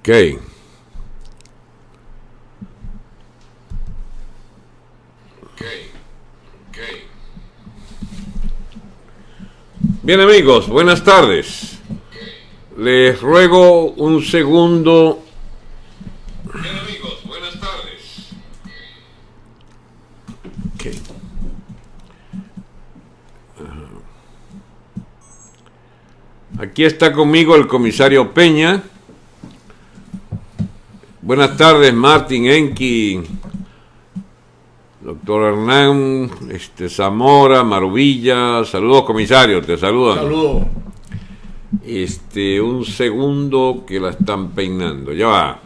Ok. Bien, amigos, buenas tardes. Les ruego un segundo. Bien, amigos, buenas tardes. Okay. Aquí está conmigo el comisario Peña. Buenas tardes, Martín, Enki, doctor Hernán, Zamora, Maruvilla. Saludos, comisario, te saludan. Saludos. Un segundo que la están peinando. Ya va.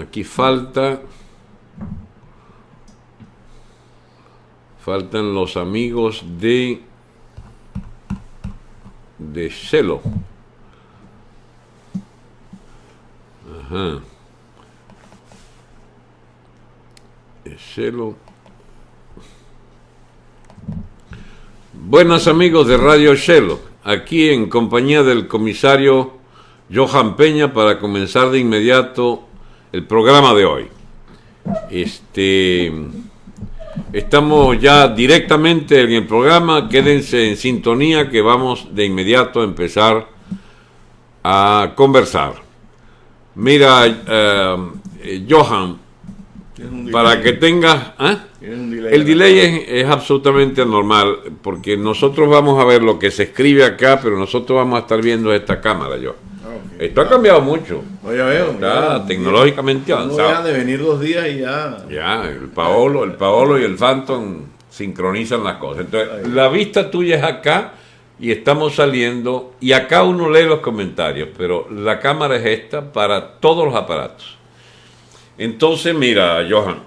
Aquí faltan los amigos de Celo. Ajá. Celo. Buenas, amigos de Radio Shelo, aquí en compañía del comisario Johan Peña para comenzar de inmediato el programa de hoy. Estamos ya directamente en el programa, quédense en sintonía que vamos de inmediato a empezar a conversar. Mira, Johan, para que tengas... El delay es absolutamente normal, porque nosotros vamos a ver lo que se escribe acá, pero nosotros vamos a estar viendo esta cámara, yo. Okay. Esto ha cambiado mucho. Ya veo. Está tecnológicamente avanzado. No dejan de venir 2 días y ya. Ya, el Paolo y el Phantom sincronizan las cosas. Entonces, la vista tuya es acá y estamos saliendo, y acá uno lee los comentarios, pero la cámara es esta para todos los aparatos. Entonces, mira, Johan,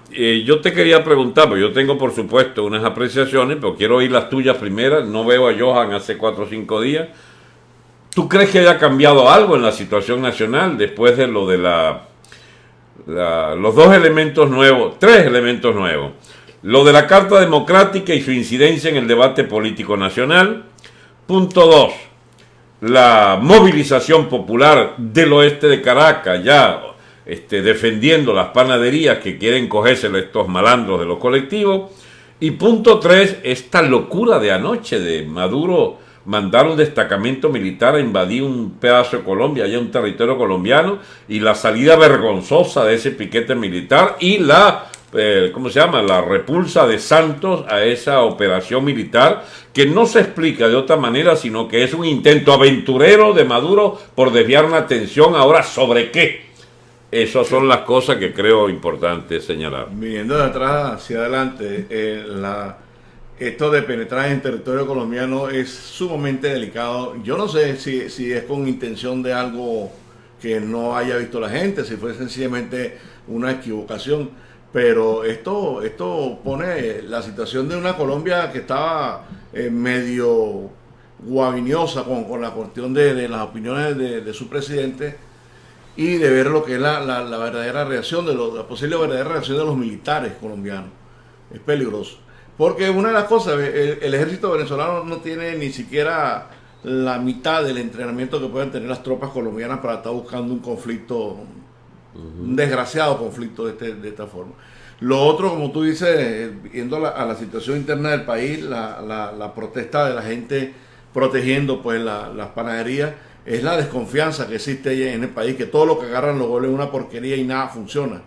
yo te quería preguntar, porque yo tengo, por supuesto, unas apreciaciones, pero quiero oír las tuyas primeras. No veo a Johan hace 4 o 5 días. ¿Tú crees que haya cambiado algo en la situación nacional después de lo de los 2 elementos nuevos, 3 elementos nuevos? Lo de la Carta Democrática y su incidencia en el debate político nacional. Punto 2, la movilización popular del oeste de Caracas, ya defendiendo las panaderías que quieren cogérselo estos malandros de los colectivos. Y punto 3, esta locura de anoche de Maduro mandar un destacamento militar a invadir un pedazo de Colombia, allá un territorio colombiano, y la salida vergonzosa de ese piquete militar y la repulsa de Santos a esa operación militar, que no se explica de otra manera, sino que es un intento aventurero de Maduro por desviar una atención ahora sobre qué. Esas son las cosas que creo importantes señalar. Viniendo de atrás hacia adelante, esto de penetrar en territorio colombiano es sumamente delicado. Yo no sé si es con intención de algo que no haya visto la gente, si fue sencillamente una equivocación, pero esto pone la situación de una Colombia que estaba medio guaviniosa con la cuestión de las opiniones de su presidente, y de ver lo que es la verdadera reacción, la posible verdadera reacción de los militares colombianos. Es peligroso. Porque una de las cosas, el ejército venezolano no tiene ni siquiera la mitad del entrenamiento que pueden tener las tropas colombianas para estar buscando un conflicto, un desgraciado conflicto de esta forma. Lo otro, como tú dices, viendo a la situación interna del país, la protesta de la gente protegiendo pues las panaderías, es la desconfianza que existe en el país, que todo lo que agarran lo vuelven una porquería y nada funciona.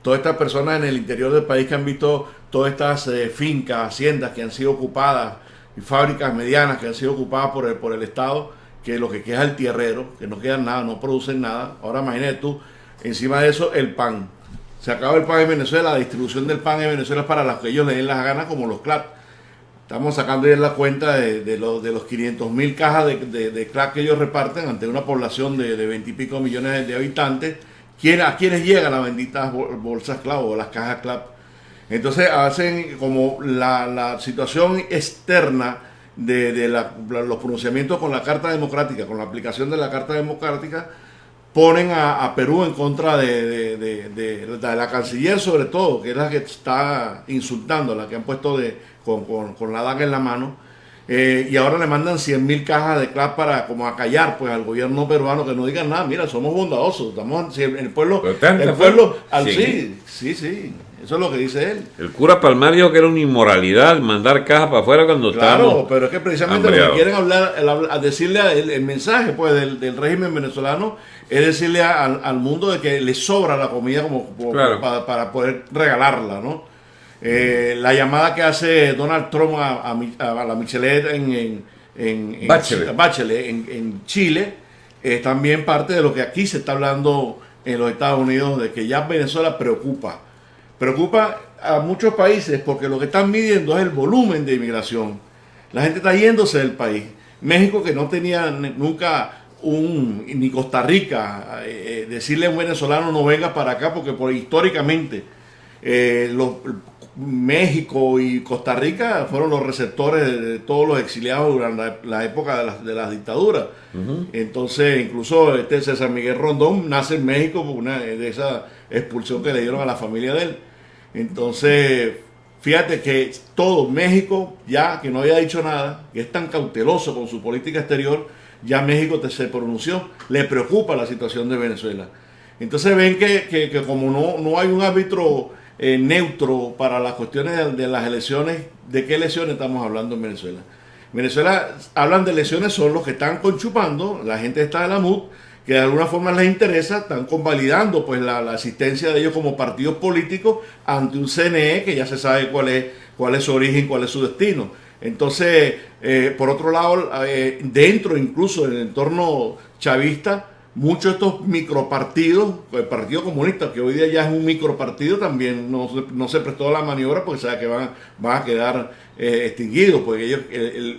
Todas estas personas en el interior del país que han visto todas estas fincas, haciendas que han sido ocupadas, y fábricas medianas que han sido ocupadas por el Estado, que lo que queda es el tierrero, que no queda nada, no producen nada. Ahora imagínate tú, encima de eso, el pan. Se acaba el pan en Venezuela, la distribución del pan en Venezuela es para los que ellos le den las ganas, como los CLAP. Estamos sacando ya la cuenta de los 500.000 cajas de CLAP que ellos reparten ante una población de 20 y pico millones de habitantes. ¿A quiénes llegan las benditas bolsas CLAP o las cajas CLAP? Entonces hacen como la situación externa de los pronunciamientos con la Carta Democrática, con la aplicación de la Carta Democrática, ponen a Perú en contra de la canciller, sobre todo, que es la que está insultando, la que han puesto con la daga en la mano. Y ahora le mandan 100.000 cajas de crack para como acallar pues al gobierno peruano, que no digan nada. Mira, somos bondadosos, estamos en el pueblo, sí, eso es lo que dice él. El cura Palmar dijo que era una inmoralidad mandar cajas para afuera cuando Claro, pero es que precisamente lo que quieren a decirle el mensaje pues del régimen venezolano es decirle al mundo de que le sobra la comida claro, para poder regalarla, ¿no? La llamada que hace Donald Trump a la Michelet Bachelet en Chile es también parte de lo que aquí se está hablando en los Estados Unidos, de que ya Venezuela preocupa a muchos países porque lo que están midiendo es el volumen de inmigración. La gente está yéndose del país. México, que no tenía nunca ni Costa Rica, decirle a un venezolano no venga para acá porque históricamente México y Costa Rica fueron los receptores de todos los exiliados durante la época de las dictaduras. Entonces, incluso César Miguel Rondón nace en México por una de esa expulsión que le dieron a la familia de él. Entonces, fíjate que todo México, ya que no había dicho nada, que es tan cauteloso con su política exterior, ya México se pronunció, le preocupa la situación de Venezuela. Entonces ven que como no hay un árbitro neutro para las cuestiones de las elecciones, ¿de qué elecciones estamos hablando en Venezuela? Venezuela hablan de elecciones, son los que están conchupando, la gente está de la MUD, que de alguna forma les interesa, están convalidando pues la asistencia de ellos como partidos políticos ante un CNE que ya se sabe cuál es su origen, cuál es su destino. Entonces, por otro lado, dentro incluso del entorno chavista, muchos de estos micropartidos, el Partido Comunista, que hoy día ya es un micropartido, también no se prestó a la maniobra porque sabe que van a quedar extinguidos, porque ellos,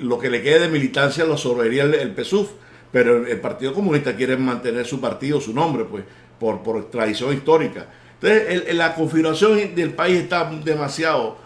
lo que le quede de militancia lo absorbería el PSUV, pero el Partido Comunista quiere mantener su partido, su nombre, pues por tradición histórica. Entonces, la configuración del país está demasiado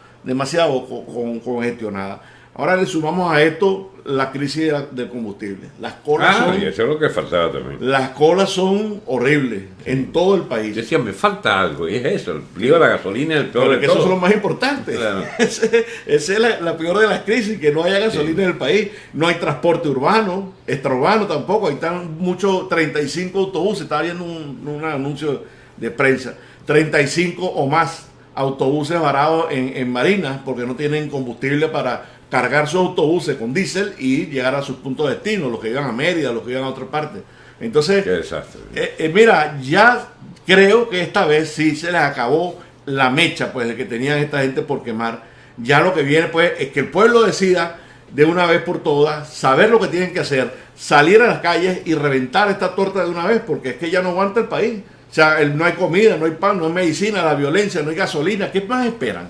congestionada. Ahora le sumamos a esto la crisis del combustible. Las colas y eso es lo que faltaba también. Las colas son horribles en todo el país. Decía, me falta algo, y es eso, el lío de la gasolina es el peor de todo. Eso es lo más importante. Claro. Esa es la peor de las crisis, que no haya gasolina en el país. No hay transporte urbano, extraurbano tampoco. Ahí están muchos 35 autobuses. Estaba viendo un anuncio de prensa. 35 o más autobuses varados en marinas porque no tienen combustible para cargar sus autobuses con diésel y llegar a sus puntos de destino, los que iban a Mérida, los que iban a otra parte. Entonces, qué desastre. Mira, ya creo que esta vez sí se les acabó la mecha pues de que tenían esta gente por quemar. Ya lo que viene pues es que el pueblo decida de una vez por todas, saber lo que tienen que hacer, salir a las calles y reventar esta torta de una vez, porque es que ya no aguanta el país. O sea, no hay comida, no hay pan, no hay medicina, la violencia, no hay gasolina. ¿Qué más esperan?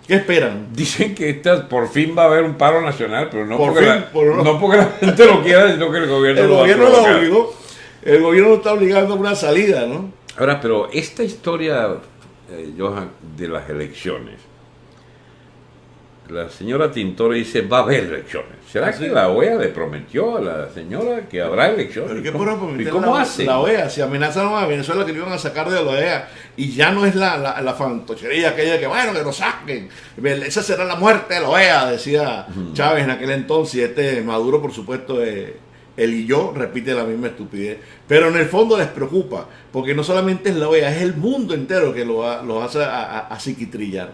¿Qué esperan? Dicen que por fin va a haber un paro nacional, pero no porque la gente lo quiera, sino que el gobierno lo obligó. El gobierno lo está obligando a una salida, ¿no? Ahora, pero esta historia, Johan, de las elecciones, la señora Tintori dice, va a haber elecciones. ¿Será que la OEA le prometió a la señora que habrá elecciones? ¿Pero qué podrá prometer cómo hace? La OEA, si amenazaron a Venezuela que le iban a sacar de la OEA, y ya no es la fantochería aquella de que, bueno, que nos saquen. Esa será la muerte de la OEA, decía Chávez en aquel entonces. Maduro, por supuesto, él y yo repite la misma estupidez. Pero en el fondo les preocupa, porque no solamente es la OEA, es el mundo entero que los hace a psiquitrillar.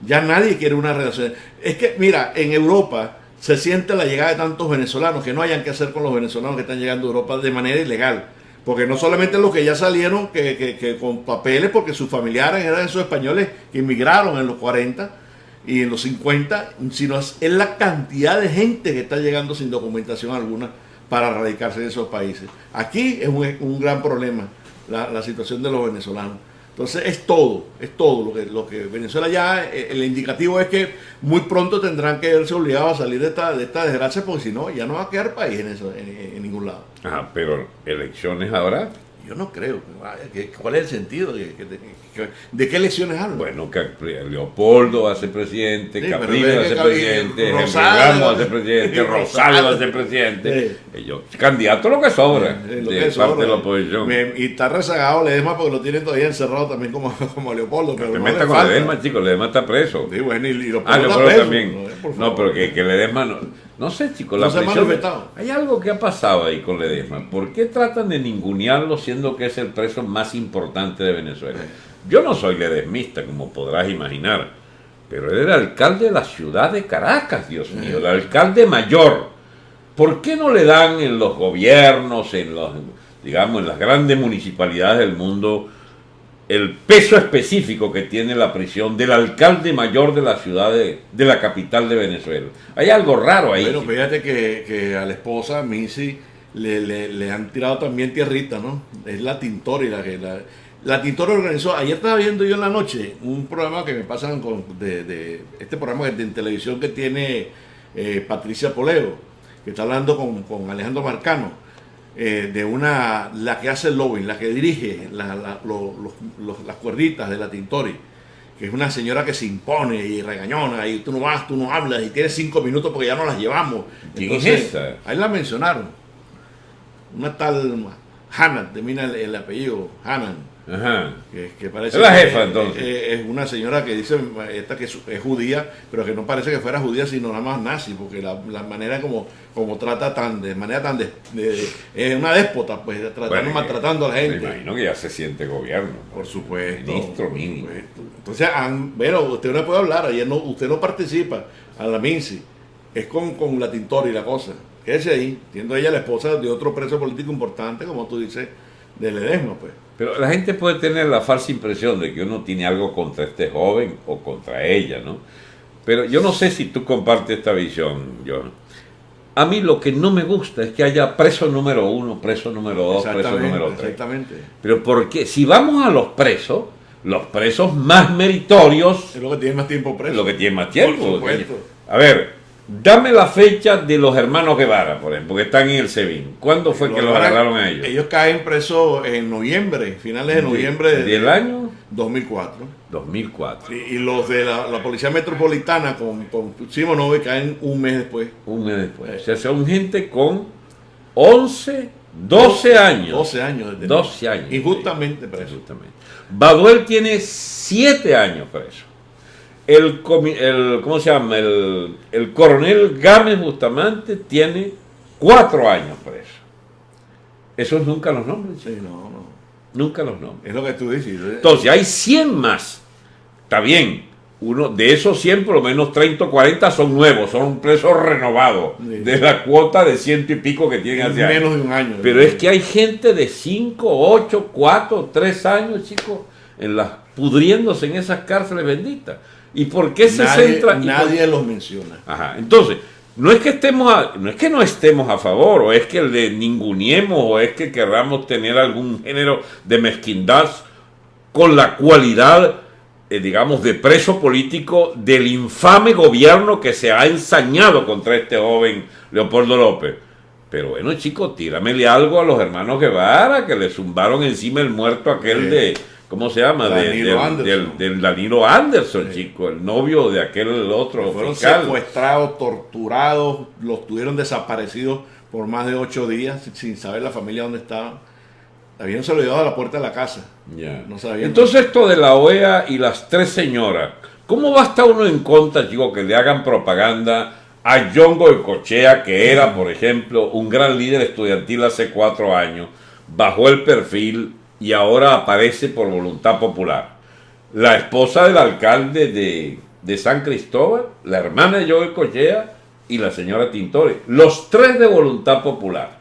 Ya nadie quiere una relación. Es que, mira, en Europa se siente la llegada de tantos venezolanos que no hayan que hacer con los venezolanos que están llegando a Europa de manera ilegal. Porque no solamente los que ya salieron que con papeles, porque sus familiares eran esos españoles que inmigraron en los 40 y en los 50, sino es la cantidad de gente que está llegando sin documentación alguna para radicarse en esos países. Aquí es un gran problema la situación de los venezolanos. Entonces es todo lo que Venezuela ya, el indicativo es que muy pronto tendrán que verse obligados a salir de esta desgracia, porque si no, ya no va a quedar país en ningún lado. Ajá, pero ¿elecciones habrá? Yo no creo. ¿Cuál es el sentido? ¿De qué elecciones hablan? Bueno, que Leopoldo va a ser presidente, sí, Capriles va a ser presidente, Rosales va a ser presidente, Rosales va a ser presidente. Ellos, candidato lo que sobra de parte de la oposición. Y está rezagado Ledesma porque lo tienen todavía encerrado también como Leopoldo. Pero te metas con Ledesma, chicos, Leedesma está preso. Sí, bueno, y Leopoldo preso, también. No, pero que Ledesma no. No sé, chicos, No se ha manifestado. hay algo que ha pasado ahí con Ledesma. ¿Por qué tratan de ningunearlo siendo que es el preso más importante de Venezuela? Yo no soy ledesmista, como podrás imaginar, pero él era alcalde de la ciudad de Caracas, Dios mío, el alcalde mayor. ¿Por qué no le dan en los gobiernos, digamos, en las grandes municipalidades del mundo, el peso específico que tiene la prisión del alcalde mayor de la ciudad de la capital de Venezuela? Hay algo raro ahí. Bueno, fíjate que a la esposa, Missy, le han tirado también tierrita, ¿no? Es la Tintori la Tintori organizó. Ayer estaba viendo yo en la noche un programa que me pasan de este programa de televisión que tiene Patricia Poleo, que está hablando con Alejandro Marcano. La que hace el lobbying, la que dirige las cuerditas de la Tintori, que es una señora que se impone y regañona, y tú no vas, tú no hablas, y tienes 5 minutos porque ya no las llevamos. ¿Quién es esa? Ahí la mencionaron. Una tal Hanan, termina el apellido, Hanan. Ajá. Que parece es la jefa, entonces. Es una señora que dice esta que es judía, pero que no parece que fuera judía, sino nada más nazi, porque la manera como trata de manera tan es una déspota, pues maltratando a la gente. Me imagino que ya se siente gobierno, ¿no? Por supuesto. Ministro mínimo. Entonces, bueno, usted no puede hablar, ayer usted no participa a la Minsi, es con la Tintori y la cosa. Quédese ahí, siendo ella la esposa de otro preso político importante, como tú dices, de Ledesma, pues. Pero la gente puede tener la falsa impresión de que uno tiene algo contra este joven o contra ella, ¿no? Pero yo no sé si tú compartes esta visión, John. A mí lo que no me gusta es que haya preso número 1, preso número 2, preso número 3. Exactamente. Pero porque si vamos a los presos más meritorios... Es lo que tiene más tiempo preso. Es lo que tiene más tiempo. Por supuesto. A ver, dame la fecha de los hermanos Guevara, por ejemplo, que están en el SEBIN. ¿Cuándo fue que los agarraron a ellos? Ellos caen presos en noviembre, finales de noviembre del año 2004. 2004. Y los de la Policía Metropolitana con Simonove caen un mes después. Un mes después. O sea, son gente con 11, 12 años. 12 años. 12 años. Injustamente preso. Injustamente. Baduel tiene 7 años preso. ¿Cómo se llama? El coronel Gámez Bustamante tiene 4 años preso. Esos nunca los nombres. Sí, no. Nunca los nombres. Es lo que tú dices. Entonces, hay 100 más. Está bien. De esos 100, por lo menos 30 o 40 son nuevos, son presos renovados, sí, de la cuota de 100 y pico que tienen hace menos de un año. Pero es que hay gente de 5, 8, 4, 3 años, chicos, pudriéndose en esas cárceles benditas. ¿Y por qué se centra? Nadie los menciona. Ajá. Entonces, no es que no estemos a favor, o es que le ninguneemos, o es que queramos tener algún género de mezquindad con la cualidad, digamos, de preso político del infame gobierno que se ha ensañado contra este joven Leopoldo López. Pero bueno, chicos, tíramele algo a los hermanos Guevara, que le zumbaron encima el muerto aquel de... ¿Cómo se llama? Del Danilo Anderson, sí, chico, el novio de aquel otro fueron fiscal. Secuestrados, torturados, los tuvieron desaparecidos por más de 8 días sin saber la familia dónde estaban. Habían olvidado a la puerta de la casa. Yeah. No sabían. Entonces esto de la OEA y las 3 señoras, ¿cómo va a estar uno en contra, chico, que le hagan propaganda a John Goycochea, que era, por ejemplo, un gran líder estudiantil hace 4 años, bajó el perfil y ahora aparece por voluntad popular? La esposa del alcalde de San Cristóbal, la hermana de Joe Cochea y la señora Tintori, los 3 de voluntad popular.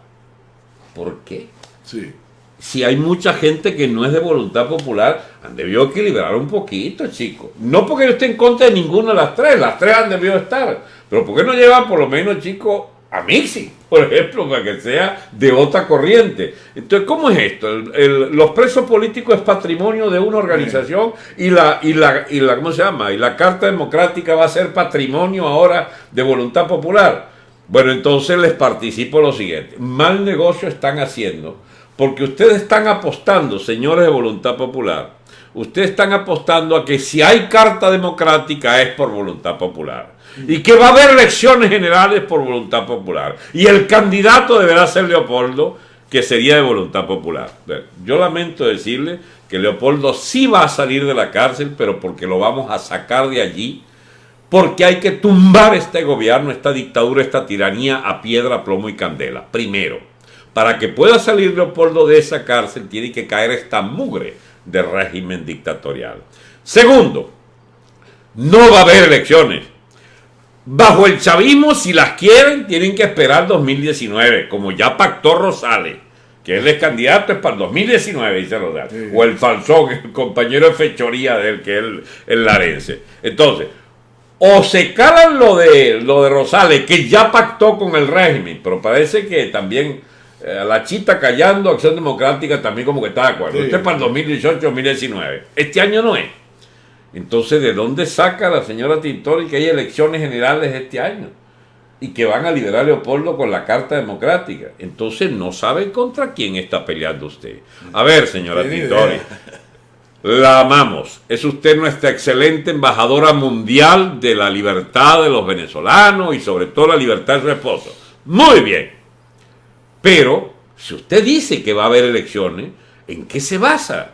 ¿Por qué? Sí. Si hay mucha gente que no es de voluntad popular, han debido equilibrar un poquito, chicos. No porque yo esté en contra de ninguna de las 3 han debido estar, pero ¿por qué no llevan por lo menos, chicos, a Mixi, por ejemplo, para que sea de otra corriente? Entonces, ¿cómo es esto? Los presos políticos es patrimonio de una organización y ¿cómo se llama? Y la Carta Democrática va a ser patrimonio ahora de voluntad popular. Bueno, entonces les participo lo siguiente. Mal negocio están haciendo, porque ustedes están apostando, señores de voluntad popular, ustedes están apostando a que si hay Carta Democrática es por voluntad popular. Y que va a haber elecciones generales por voluntad popular. Y el candidato deberá ser Leopoldo, que sería de voluntad popular. Yo lamento decirle que Leopoldo sí va a salir de la cárcel, pero porque lo vamos a sacar de allí porque hay que tumbar este gobierno, esta dictadura, esta tiranía a piedra, plomo y candela. Primero, para que pueda salir Leopoldo de esa cárcel, tiene que caer esta mugre de régimen dictatorial. Segundo, no va a haber elecciones. Bajo el chavismo, si las quieren, tienen que esperar 2019, como ya pactó Rosales, que él es candidato, es para el 2019, dice Rosales. Sí. O el Falzón, el compañero de fechoría de él, que es el larense. Entonces, o se calan lo de Rosales, que ya pactó con el régimen, pero parece que también la chita callando, Acción Democrática también como que está de acuerdo. Sí. Usted es para el 2018-2019. Este año no es. Entonces, ¿de dónde saca la señora Tintori que hay elecciones generales este año? Y que van a liberar a Leopoldo con la Carta Democrática. Entonces, no sabe contra quién está peleando usted. A ver, señora Tintori, la amamos. Es usted nuestra excelente embajadora mundial de la libertad de los venezolanos y sobre todo la libertad de su esposo. Muy bien. Pero, si usted dice que va a haber elecciones, ¿en qué se basa?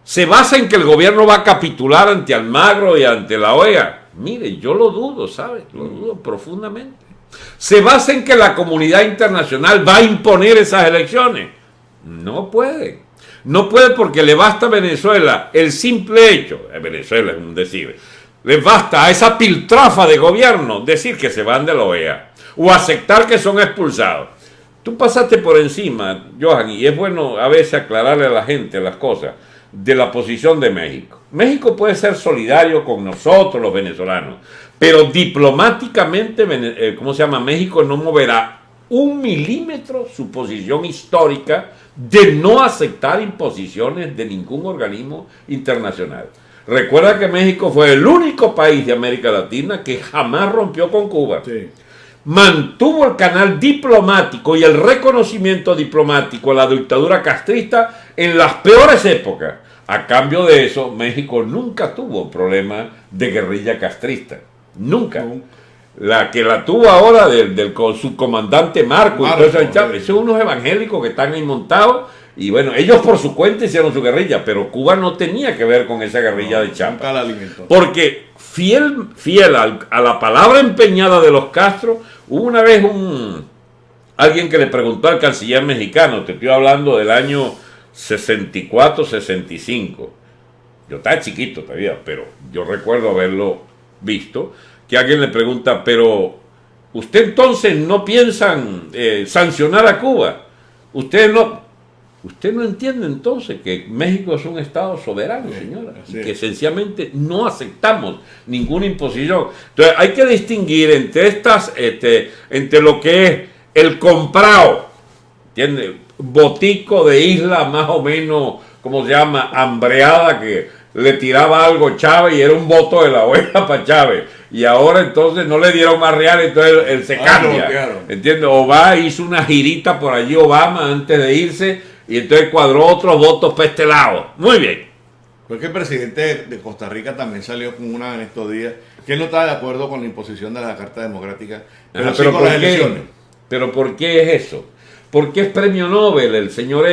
Se basa en que el gobierno va a capitular ante Almagro y ante la OEA. Mire, yo lo dudo, ¿sabe? Lo dudo profundamente. Se basa en que la comunidad internacional va a imponer esas elecciones. No puede. No puede porque le basta a Venezuela el simple hecho, Venezuela es un decir, le basta a esa piltrafa de gobierno decir que se van de la OEA o aceptar que son expulsados. Tú pasaste por encima, Johan, y es bueno a veces aclararle a la gente las cosas, de la posición de México. México puede ser solidario con nosotros los venezolanos, pero diplomáticamente, México no moverá 1 milímetro su posición histórica de no aceptar imposiciones de ningún organismo internacional. Recuerda que México fue el único país de América Latina que jamás rompió con Cuba. Sí. Mantuvo el canal diplomático y el reconocimiento diplomático a la dictadura castrista en las peores épocas. A cambio de eso, México nunca tuvo problema de guerrilla castrista. Nunca. La que la tuvo ahora del subcomandante Marco y todo eso, esos son unos evangélicos que están ahí montados. Y bueno, ellos por su cuenta hicieron su guerrilla, pero Cuba no tenía que ver con esa guerrilla de Champa. Porque fiel a la palabra empeñada de los Castro, hubo una vez alguien que le preguntó al canciller mexicano, te estoy hablando del año 64-65. Yo estaba chiquito todavía, pero yo recuerdo haberlo visto, que alguien le pregunta, pero ¿usted entonces no piensan sancionar a Cuba? ¿Usted no entiende entonces que México es un Estado soberano, señora? Y que sencillamente no aceptamos ninguna imposición. Entonces hay que distinguir entre entre lo que es el comprado, ¿entiende? Botico de isla más o menos, ¿cómo se llama? Hambreada, que le tiraba algo Chávez y era un voto de la OEA para Chávez. Y ahora entonces no le dieron más reales, entonces él se cambia. Claro. ¿Entiendes? Hizo una girita por allí Obama antes de irse y entonces cuadró otros votos para este lado. Muy bien. Porque el presidente de Costa Rica también salió con una en estos días que él no estaba de acuerdo con la imposición de la Carta Democrática, pero sí con las elecciones. ¿Pero por qué es eso? Porque es premio Nobel el señor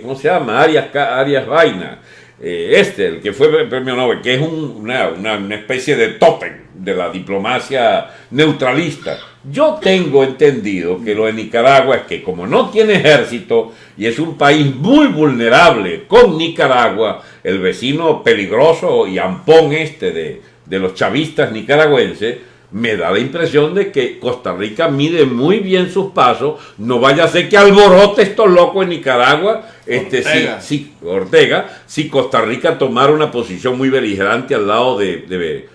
¿cómo se llama? Arias Vaina. El que fue premio Nobel, que es una especie de tótem de la diplomacia neutralista. Yo tengo entendido que lo de Nicaragua es que como no tiene ejército y es un país muy vulnerable con Nicaragua, el vecino peligroso y ampón de los chavistas nicaragüenses, me da la impresión de que Costa Rica mide muy bien sus pasos, no vaya a ser que alborote estos locos en Nicaragua, Ortega, si Costa Rica tomara una posición muy beligerante al lado de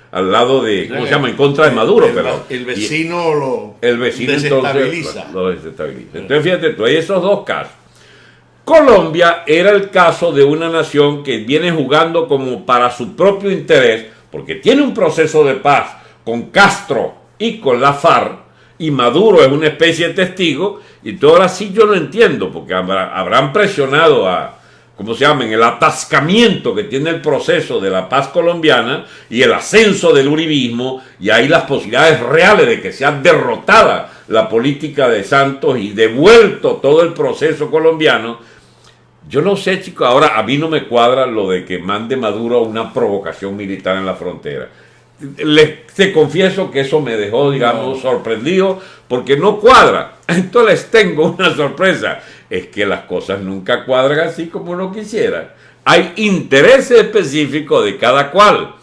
¿cómo se llama? En contra de Maduro. El vecino desestabiliza. Entonces, lo desestabiliza. Entonces, fíjate tú, hay esos dos casos. Colombia era el caso de una nación que viene jugando como para su propio interés, porque tiene un proceso de paz con Castro y con la FARC, y Maduro es una especie de testigo, y todo ahora sí yo no entiendo, porque habrán presionado en el atascamiento que tiene el proceso de la paz colombiana y el ascenso del uribismo, y hay las posibilidades reales de que sea derrotada la política de Santos y devuelto todo el proceso colombiano. Yo no sé, chicos, ahora a mí no me cuadra lo de que mande Maduro una provocación militar en la frontera. te confieso que eso me dejó, digamos, sorprendido, porque no cuadra. Entonces les tengo una sorpresa, es que las cosas nunca cuadran así como uno quisiera. Hay intereses específicos de cada cual.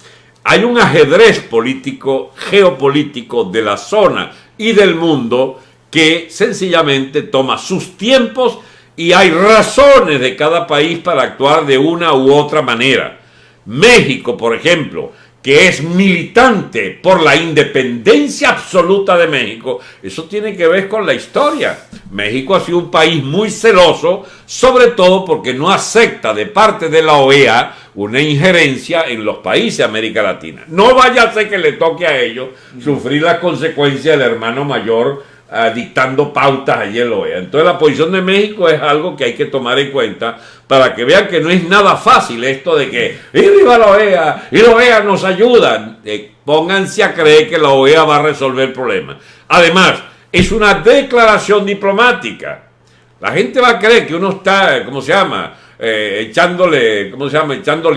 Hay un ajedrez político, geopolítico de la zona y del mundo que sencillamente toma sus tiempos y hay razones de cada país para actuar de una u otra manera. México, por ejemplo, que es militante por la independencia absoluta de México, eso tiene que ver con la historia. México ha sido un país muy celoso, sobre todo porque no acepta de parte de la OEA una injerencia en los países de América Latina. No vaya a ser que le toque a ellos sufrir las consecuencias del hermano mayor dictando pautas allí en la OEA. Entonces la posición de México es algo que hay que tomar en cuenta para que vean que no es nada fácil esto de que viva la OEA y la OEA nos ayuda. Pónganse a creer que la OEA va a resolver el problema. Además, es una declaración diplomática. La gente va a creer que uno está, ¿cómo se llama? Echándole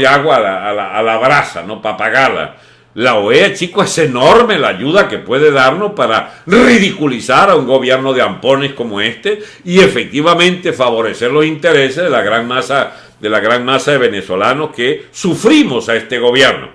agua a la brasa, ¿no? Para apagarla. La OEA, chicos, es enorme la ayuda que puede darnos para ridiculizar a un gobierno de ampones como este y efectivamente favorecer los intereses de la gran masa de venezolanos que sufrimos a este gobierno.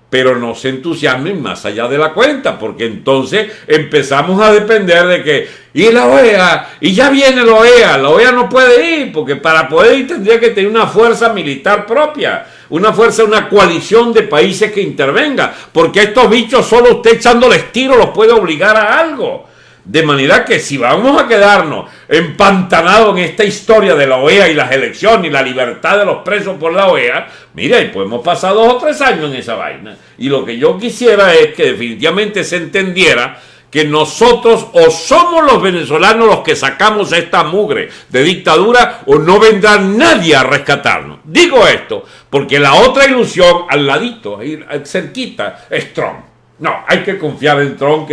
Pero no se entusiasmen más allá de la cuenta, porque entonces empezamos a depender de que, y la OEA, y ya viene la OEA no puede ir, porque para poder ir tendría que tener una fuerza militar propia, una coalición de países que intervenga, porque a estos bichos solo usted echándoles tiro los puede obligar a algo. De manera que si vamos a quedarnos empantanados en esta historia de la OEA y las elecciones y la libertad de los presos por la OEA, mira, y podemos pasar 2 o 3 años en esa vaina. Y lo que yo quisiera es que definitivamente se entendiera que nosotros o somos los venezolanos los que sacamos esta mugre de dictadura o no vendrá nadie a rescatarnos. Digo esto porque la otra ilusión al ladito, ahí cerquita, es Trump. No, hay que confiar en Trump,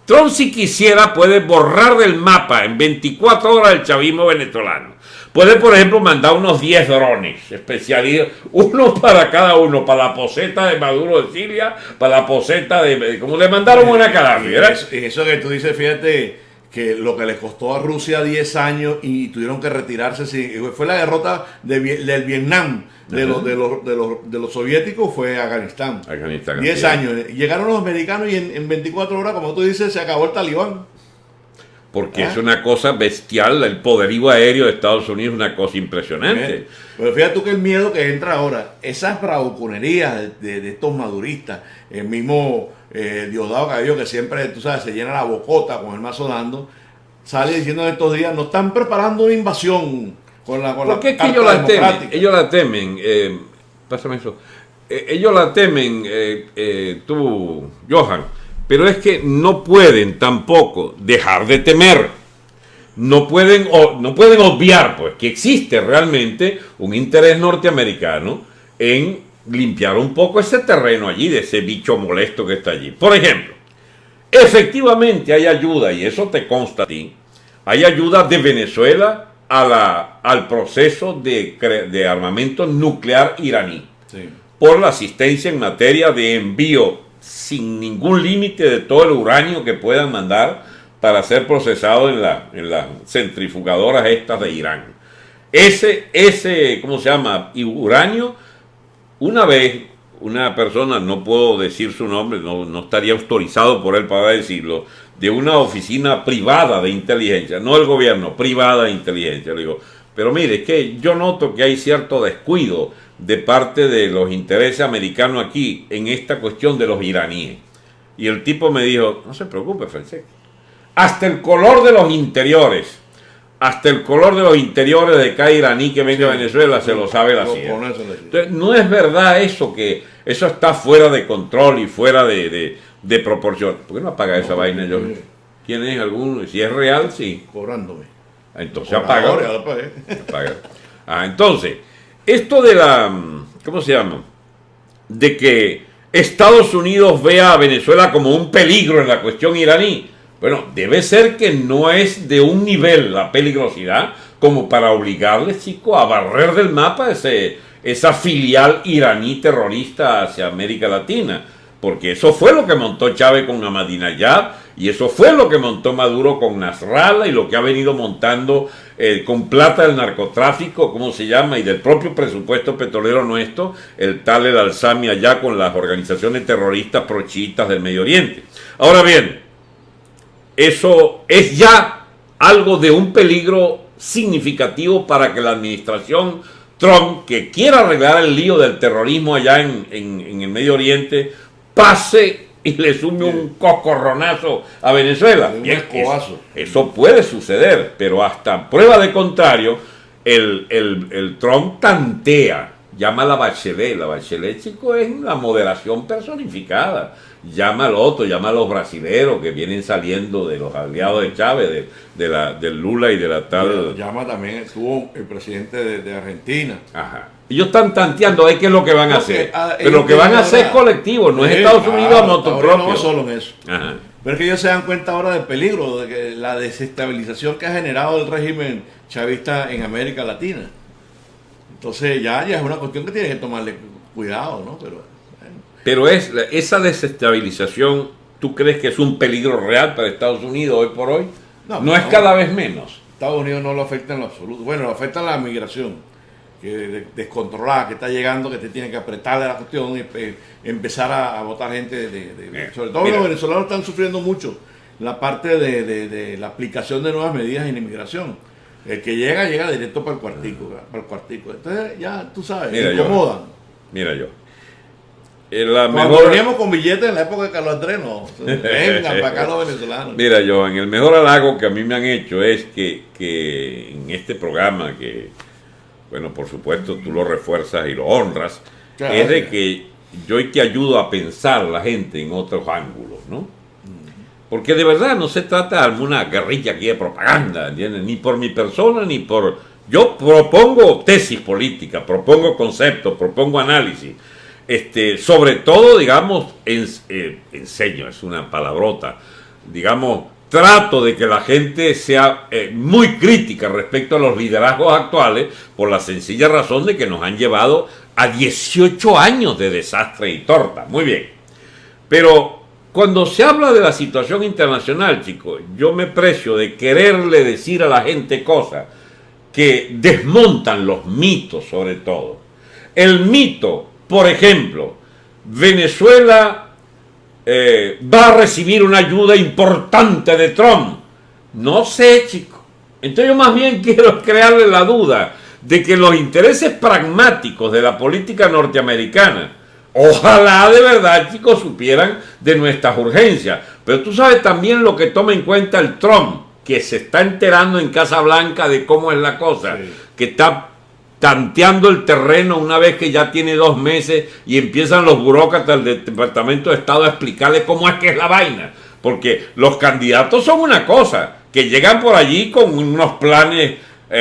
Trump, si quisiera, puede borrar del mapa en 24 horas el chavismo venezolano. Puede, por ejemplo, mandar unos 10 drones especializados, uno para cada uno, para la poseta de Maduro de Siria, para la poseta de... como le mandaron una Gaddafi, ¿verdad? Eso que tú dices, fíjate, que lo que les costó a Rusia 10 años y tuvieron que retirarse, fue la derrota del Vietnam. De los soviéticos fue Afganistán. 10 años. Llegaron los americanos y en 24 horas, como tú dices, se acabó el talibán. Porque es una cosa bestial, el poderío aéreo de Estados Unidos es una cosa impresionante. Pero fíjate tú que el miedo que entra ahora, esas bravuconerías de estos maduristas, el mismo Diosdado Cabello, que siempre, tú sabes, se llena la bocota con el mazo dando, sale diciendo en estos días, nos están preparando una invasión. Porque es que ellos la temen, pásame eso, ellos la temen, tú, Johan, pero es que no pueden tampoco dejar de temer, no pueden obviar pues que existe realmente un interés norteamericano en limpiar un poco ese terreno allí, de ese bicho molesto que está allí. Por ejemplo, efectivamente hay ayuda, y eso te consta a ti, hay ayuda de Venezuela al proceso de armamento nuclear iraní, sí, por la asistencia en materia de envío sin ningún límite de todo el uranio que puedan mandar para ser procesado en las centrifugadoras estas de Irán. Ese ¿cómo se llama? Uranio, una vez una persona, no puedo decir su nombre, no estaría autorizado por él para decirlo, de una oficina privada de inteligencia, no el gobierno, privada de inteligencia. Le digo, pero mire, es que yo noto que hay cierto descuido de parte de los intereses americanos aquí en esta cuestión de los iraníes. Y el tipo me dijo, no se preocupe, Francesco, hasta el color de los interiores de cada iraní que venga a Venezuela se lo sabe la CIA. Entonces, no es verdad eso, que eso está fuera de control y fuera de proporción. ¿Por qué no apaga esa vaina, yo? ¿Quién es alguno? Si es real, sí. Cobrándome. Entonces apaga. Entonces, esto de la, ¿cómo se llama? De que Estados Unidos vea a Venezuela como un peligro en la cuestión iraní. Bueno, debe ser que no es de un nivel la peligrosidad como para obligarles, chicos, a barrer del mapa esa filial iraní terrorista hacia América Latina. porque eso fue lo que montó Chávez con Ahmadinejad, y eso fue lo que montó Maduro con Nasrallah, y lo que ha venido montando con plata del narcotráfico, ¿cómo se llama? Y del propio presupuesto petrolero nuestro, el tal El Alzami allá con las organizaciones terroristas prochiitas del Medio Oriente. Ahora bien, eso es ya algo de un peligro significativo para que la administración Trump, que quiera arreglar el lío del terrorismo allá en el Medio Oriente, pase y le sume un coscorronazo a Venezuela. Bien, eso puede suceder, pero hasta prueba de contrario, el Trump tantea, llama a la Bachelet, chico, es la moderación personificada. Llama al otro, llama a los brasileros que vienen saliendo de los aliados de Chávez, del Lula y de la tal... Llama también, estuvo el presidente de Argentina. Ajá. Ellos están tanteando ahí qué es lo que van a hacer. Pero lo que van a hacer es colectivo, no es Estados Unidos a moto propio. No solo en eso. Ajá. Pero es que ellos se dan cuenta ahora del peligro, de que la desestabilización que ha generado el régimen chavista en América Latina. Entonces ya es una cuestión que tiene que tomarle cuidado, ¿no? Pero esa desestabilización, ¿tú crees que es un peligro real para Estados Unidos hoy por hoy? No es cada vez menos. Estados Unidos no lo afecta en lo absoluto. Bueno, lo afecta la migración, que descontrolada, que está llegando, que te tiene que apretarle la cuestión y empezar a votar gente. Sobre todo los venezolanos están sufriendo mucho la parte de la aplicación de nuevas medidas en inmigración. El que llega directo para el cuartico. Entonces ya tú sabes, incomodan. Mira yo. Cuando veníamos con billetes en la época de Carlos Andrés, no. Vengan para acá los venezolanos. Mira, Johan, el mejor halago que a mí me han hecho es que en este programa, que, bueno, por supuesto tú lo refuerzas y lo honras, claro, es de que yo te ayudo a pensar a la gente en otros ángulos, ¿no? Porque de verdad no se trata de alguna guerrilla aquí de propaganda, ¿entiendes? Ni por mi persona, ni por... Yo propongo tesis política, propongo conceptos, propongo análisis. Sobre todo, digamos, enseño, es una palabrota, digamos, trato de que la gente sea muy crítica respecto a los liderazgos actuales, por la sencilla razón de que nos han llevado a 18 años de desastre y torta. Muy bien, pero cuando se habla de la situación internacional, chicos, yo me precio de quererle decir a la gente cosas que desmontan los mitos, sobre todo. El mito, por ejemplo, Venezuela va a recibir una ayuda importante de Trump. No sé, chicos. Entonces yo más bien quiero crearle la duda de que los intereses pragmáticos de la política norteamericana, ojalá de verdad, chicos, supieran de nuestras urgencias. Pero tú sabes también lo que toma en cuenta el Trump, que se está enterando en Casa Blanca de cómo es la cosa, sí, que está tanteando el terreno una vez que ya tiene 2 meses y empiezan los burócratas del Departamento de Estado a explicarle cómo es que es la vaina. Porque los candidatos son una cosa, que llegan por allí con unos planes,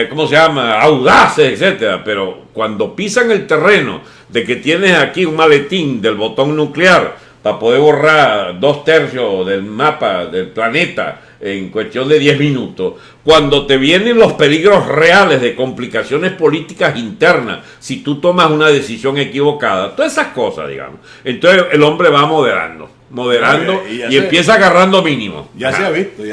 ¿cómo se llama?, audaces, etcétera. Pero cuando pisan el terreno de que tienes aquí un maletín del botón nuclear para poder borrar 2/3 del mapa del planeta en cuestión de 10 minutos, cuando te vienen los peligros reales de complicaciones políticas internas, si tú tomas una decisión equivocada, todas esas cosas, digamos. Entonces el hombre va moderando y empieza agarrando mínimo. Ya se ha visto.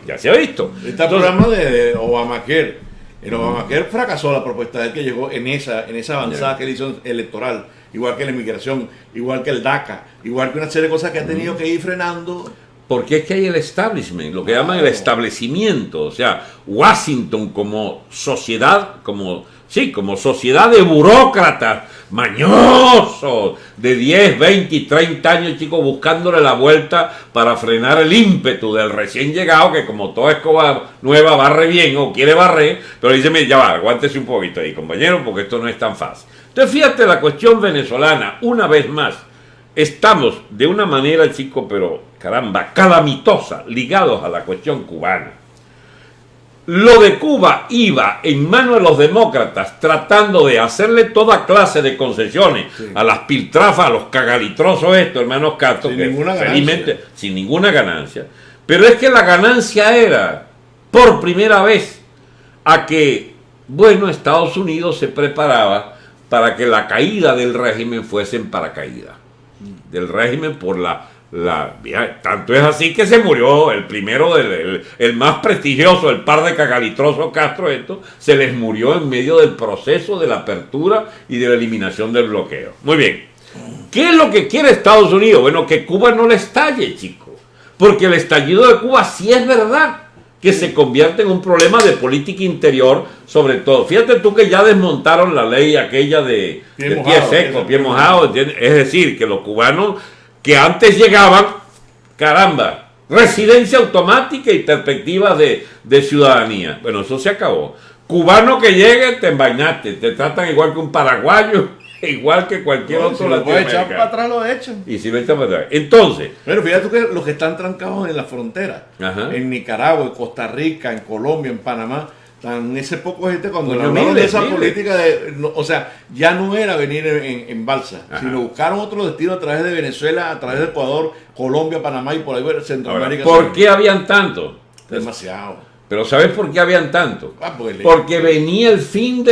Ya se ha visto. Este programa de Obamacare. El Obamacare fracasó la propuesta de él, que llegó en esa avanzada que él hizo electoral, igual que la inmigración, igual que el DACA, igual que una serie de cosas que ha tenido que ir frenando. Porque es que hay el establishment, lo que llaman el establecimiento, o sea, Washington como sociedad, como sociedad de burócratas mañosos de 10, 20 y 30 años, chicos, buscándole la vuelta para frenar el ímpetu del recién llegado, que como toda escoba nueva barre bien o quiere barrer, pero dice, mira, ya va, aguántese un poquito ahí, compañero, porque esto no es tan fácil. Entonces, fíjate, la cuestión venezolana, una vez más, estamos de una manera, chicos, pero caramba, calamitosa, ligados a la cuestión cubana. Lo de Cuba iba en manos de los demócratas tratando de hacerle toda clase de concesiones, sí, a las piltrafas, a los cagalitrosos estos, hermanos Castro, sin ninguna ganancia. Pero es que la ganancia era, por primera vez, a que, bueno, Estados Unidos se preparaba para que la caída del régimen fuese en paracaídas. del régimen por tanto es así que se murió el primero, el más prestigioso, el par de cagalitrosos Castro, se les murió en medio del proceso de la apertura y de la eliminación del bloqueo. Muy bien. ¿Qué es lo que quiere Estados Unidos? Bueno, que Cuba no le estalle, chicos. Porque el estallido de Cuba sí es verdad que se convierte en un problema de política interior, sobre todo. Fíjate tú que ya desmontaron la ley aquella de pie seco, pie mojado. ¿Entiendes? Es decir, que los cubanos que antes llegaban, caramba, residencia automática y perspectivas de ciudadanía. Bueno, eso se acabó. Cubano que llegue, te envainaste, te tratan igual que un paraguayo, igual que cualquier otro latinoamericano. Si lo puede echar para atrás, lo echan. Y si lo echan para atrás. Entonces. Pero fíjate tú que los que están trancados en la frontera, en Nicaragua, en Costa Rica, en Colombia, en Panamá, tan ese poco gente cuando hablaron de esa política o sea, ya no era venir en balsa, sino buscaron otro destino a través de Venezuela, a través de Ecuador, Colombia, Panamá y por ahí Centroamérica. Ahora, ¿por qué habían tanto? Demasiado. Pero ¿sabes por qué habían tanto? Porque venía el fin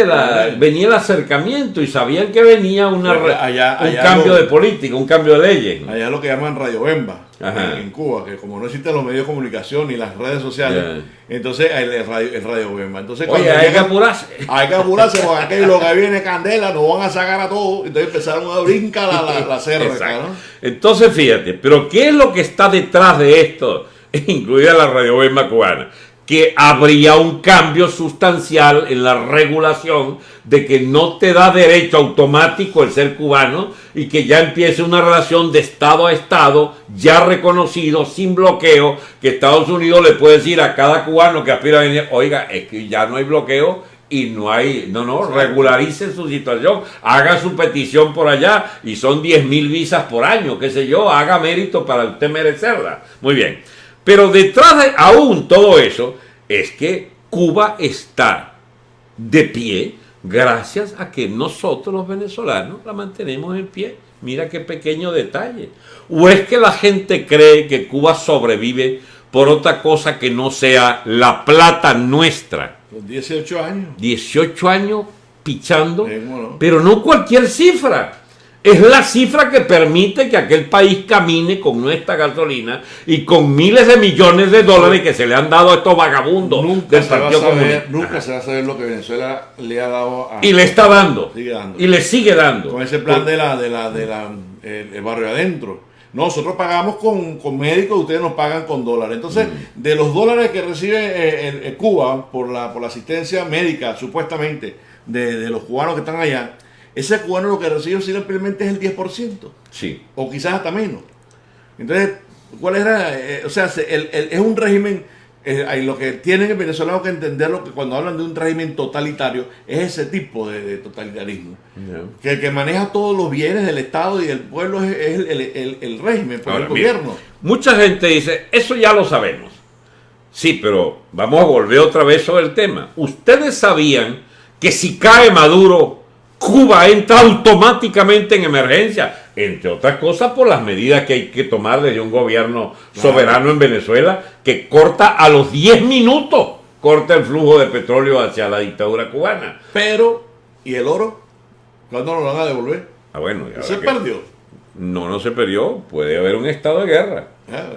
venía el acercamiento y sabían que venía un cambio de política, un cambio de leyes. Allá lo que llaman Radio Bemba en Cuba, que como no existen los medios de comunicación ni las redes sociales, entonces el Radio Bemba. Entonces, hay que apurarse. Hay que apurarse porque aquello lo que viene candela, nos van a sacar a todos. Entonces empezaron a brincar la cerca, ¿no? Entonces fíjate, pero ¿qué es lo que está detrás de esto? Incluida la Radio Bemba cubana. Que habría un cambio sustancial en la regulación de que no te da derecho automático el ser cubano y que ya empiece una relación de Estado a Estado ya reconocido, sin bloqueo, que Estados Unidos le puede decir a cada cubano que aspira a venir, oiga, es que ya no hay bloqueo y regularice su situación, haga su petición por allá y son 10,000 visas por año, qué sé yo, haga mérito para usted merecerla. Muy bien. Pero detrás de aún todo eso es que Cuba está de pie gracias a que nosotros los venezolanos la mantenemos en pie. Mira qué pequeño detalle. ¿O es que la gente cree que Cuba sobrevive por otra cosa que no sea la plata nuestra? 18 años. 18 años pichando, pero no cualquier cifra. Es la cifra que permite que aquel país camine con nuestra gasolina y con miles de millones de dólares que se le han dado a estos vagabundos del Partido Comunista. Nunca se va a saber lo que Venezuela le ha dado y le está dando. Y le sigue dando. Con ese plan el barrio adentro. Nosotros pagamos con médicos, ustedes nos pagan con dólares. Entonces, de los dólares que recibe Cuba por la asistencia médica, supuestamente, de los cubanos que están allá, ese cubano lo que recibe simplemente es el 10%. Sí. O quizás hasta menos. Entonces, ¿cuál era? O sea, es un régimen, lo que tienen el venezolano que entenderlo, que cuando hablan de un régimen totalitario, es ese tipo de totalitarismo. Que el que maneja todos los bienes del Estado y del pueblo es el régimen, el gobierno. Mucha gente dice, eso ya lo sabemos. Sí, pero vamos a volver otra vez sobre el tema. Ustedes sabían que si cae Maduro, Cuba entra automáticamente en emergencia, entre otras cosas por las medidas que hay que tomar desde un gobierno soberano en Venezuela que corta a los 10 minutos, corta el flujo de petróleo hacia la dictadura cubana. Pero, ¿y el oro? ¿Cuándo lo van a devolver? Bueno, ¿Se perdió? No se perdió, puede haber un estado de guerra.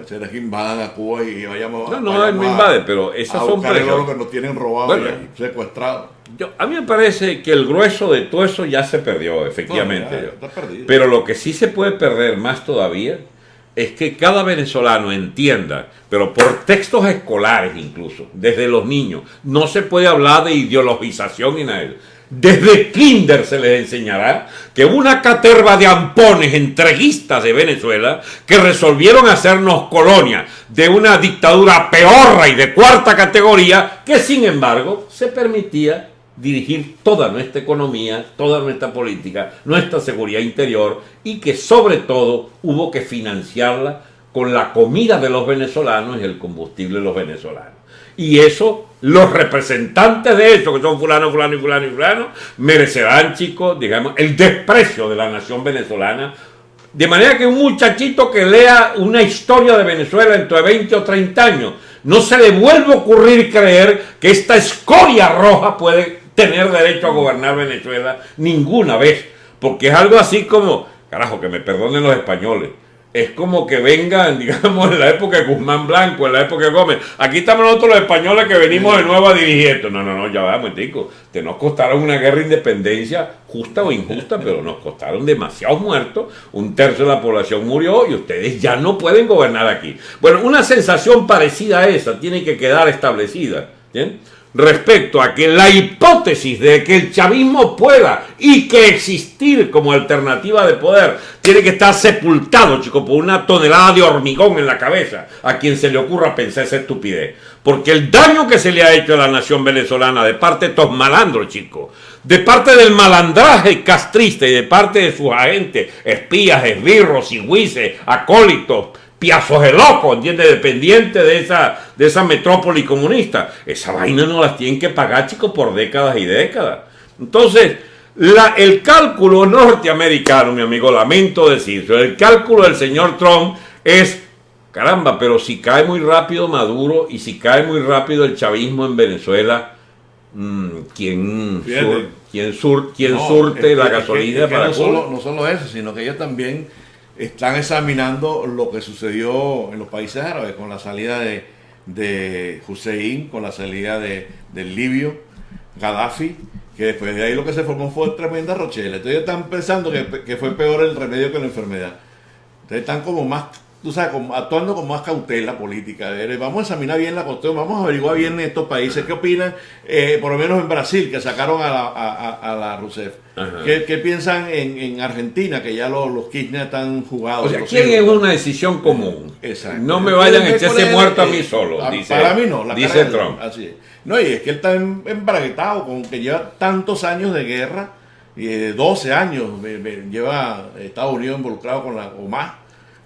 ¿Será que invadan a Cuba y vayamos no invade, pero esas son el oro que nos tienen robado y secuestrado? A mí me parece que el grueso de todo eso ya se perdió, efectivamente. Está perdido. Pero lo que sí se puede perder más todavía es que cada venezolano entienda, pero por textos escolares incluso, desde los niños, no se puede hablar de ideologización ni nada. Desde kinder se les enseñará que una caterva de ampones entreguistas de Venezuela que resolvieron hacernos colonia de una dictadura peorra y de cuarta categoría, que sin embargo se permitía dirigir toda nuestra economía, toda nuestra política, nuestra seguridad interior, y que sobre todo hubo que financiarla con la comida de los venezolanos y el combustible de los venezolanos. Y eso, los representantes de eso, que son fulano, merecerán, chicos, digamos, el desprecio de la nación venezolana. De manera que un muchachito que lea una historia de Venezuela dentro de 20 o 30 años, no se le vuelve a ocurrir creer que esta escoria roja puede tener derecho a gobernar Venezuela ninguna vez. Porque es algo así como carajo, que me perdonen los españoles. Es como que vengan, digamos, en la época de Guzmán Blanco, en la época de Gómez. Aquí estamos nosotros los españoles que venimos de nuevo a dirigir esto. No, ya va, momentico. Te nos costaron una guerra de independencia, justa o injusta, pero nos costaron demasiados muertos. 1/3 de la población murió y ustedes ya no pueden gobernar aquí. Bueno, una sensación parecida a esa tiene que quedar establecida, ¿bien? Respecto a que la hipótesis de que el chavismo pueda y que existir como alternativa de poder tiene que estar sepultado, chico, por una tonelada de hormigón en la cabeza a quien se le ocurra pensar esa estupidez. Porque el daño que se le ha hecho a la nación venezolana de parte de estos malandros, chicos, de parte del malandraje castrista y de parte de sus agentes, espías, esbirros, cigüices, acólitos, piazos de loco, ¿entiendes? Dependiente de esa metrópoli comunista. Esa vaina no las tienen que pagar, chicos, por décadas y décadas. Entonces, el cálculo norteamericano, mi amigo, lamento decirlo, el cálculo del señor Trump es, caramba, pero si cae muy rápido Maduro y si cae muy rápido el chavismo en Venezuela, ¿quién surte la gasolina para Cuba? No solo eso, sino que ellos también están examinando lo que sucedió en los países árabes con la salida de Hussein, con la salida del libio Gaddafi, que después de ahí lo que se formó fue tremenda rochela. Entonces ellos están pensando que fue peor el remedio que la enfermedad. Entonces están como más, tú sabes, actuando con más cautela política. Vamos a examinar bien la cuestión, vamos a averiguar bien en estos países qué opinan, por lo menos en Brasil, que sacaron a la Rousseff. ¿Qué piensan en Argentina, que ya los Kirchner están jugados? O sea, ¿quién es una decisión común? Exacto. No me vayan a echarse muerto a mí solo, dice, para mí no, dice Trump. Así es. No, y es que él está embraguetado, con que lleva tantos años de guerra, 12 años lleva Estados Unidos involucrado o más,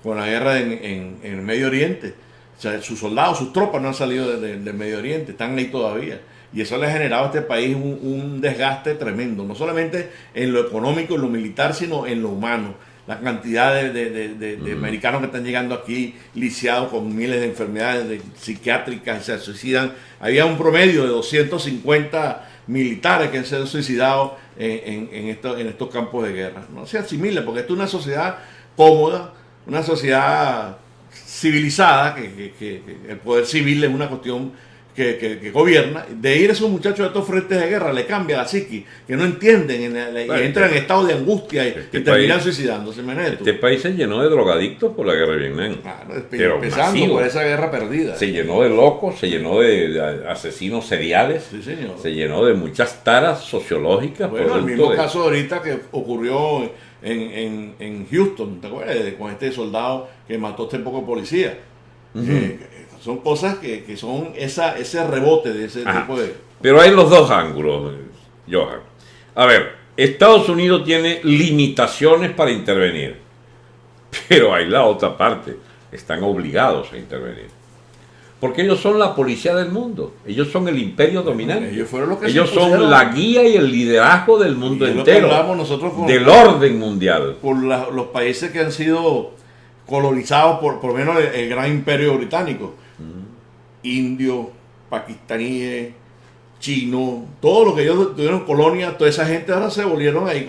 con la guerra en el Medio Oriente. O sea, sus soldados, sus tropas no han salido del Medio Oriente, están ahí todavía. Y eso le ha generado a este país un desgaste tremendo, no solamente en lo económico, en lo militar, sino en lo humano. La cantidad de americanos que están llegando aquí lisiados con miles de enfermedades psiquiátricas, se suicidan. Había un promedio de 250 militares que se han suicidado en estos campos de guerra. No se asimila, porque esto es una sociedad cómoda, una sociedad civilizada, que el poder civil es una cuestión que gobierna. De ir a esos muchachos de estos frentes de guerra le cambia la psiqui, que no entienden y entran en estado de angustia y terminan suicidándose. Este país se llenó de drogadictos por la guerra de Vietnam. Claro, empezando por esa guerra perdida. Se llenó de locos, se llenó de asesinos seriales, sí, señor. Se llenó de muchas taras sociológicas. Bueno, el mismo caso ahorita que ocurrió en Houston, ¿te acuerdas? Con este soldado que mató a este poco policía. Son cosas que son ese rebote de ese tipo de... Pero hay los dos ángulos, Johan. A ver, Estados Unidos tiene limitaciones para intervenir, pero hay la otra parte, están obligados a intervenir. Porque ellos son la policía del mundo, ellos son el imperio dominante, ellos son la guía y el liderazgo del mundo entero, del orden mundial. Por los países que han sido colonizados por lo menos el gran imperio británico. Indios, pakistaníes, chinos, todo lo que ellos tuvieron colonia, toda esa gente ahora se volvieron ahí.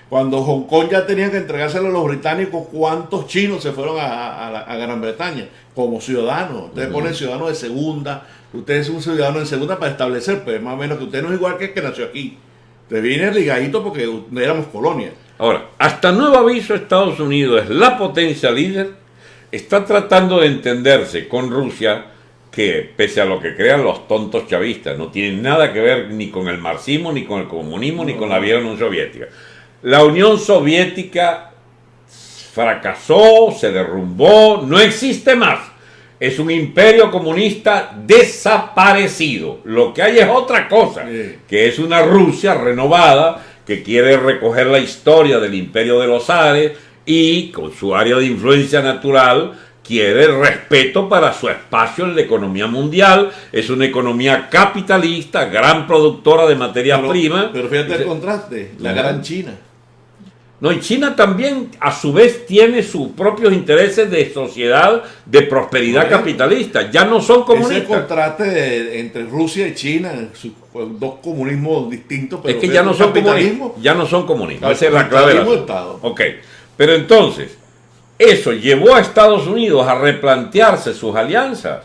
Cuando Hong Kong ya tenían que entregárselo a los británicos, ¿cuántos chinos se fueron a Gran Bretaña como ciudadanos? Ustedes ponen ciudadanos de segunda, usted es un ciudadano de segunda para establecer, pero más o menos que usted no es igual que el que nació aquí. Usted viene ligadito porque éramos colonia. Ahora, hasta nuevo aviso, Estados Unidos es la potencia líder, está tratando de entenderse con Rusia, que pese a lo que crean los tontos chavistas, no tienen nada que ver ni con el marxismo, ni con el comunismo, ni con la vieja Unión Soviética. La Unión Soviética fracasó, se derrumbó, no existe más. Es un imperio comunista desaparecido. Lo que hay es otra cosa, que es una Rusia renovada, que quiere recoger la historia del imperio de los zares y con su área de influencia natural quiere respeto para su espacio en la economía mundial. Es una economía capitalista, gran productora de materias primas. Pero fíjate el contraste, la gran China. No, y China también a su vez tiene sus propios intereses de sociedad, de prosperidad capitalista. Ya no son comunistas. Ese contraste entre Rusia y China, dos comunismos distintos, pero es que ya no son comunistas. Ya no son comunistas. Esa es la clave de la... Estado. Ok. Pero entonces, eso llevó a Estados Unidos a replantearse sus alianzas.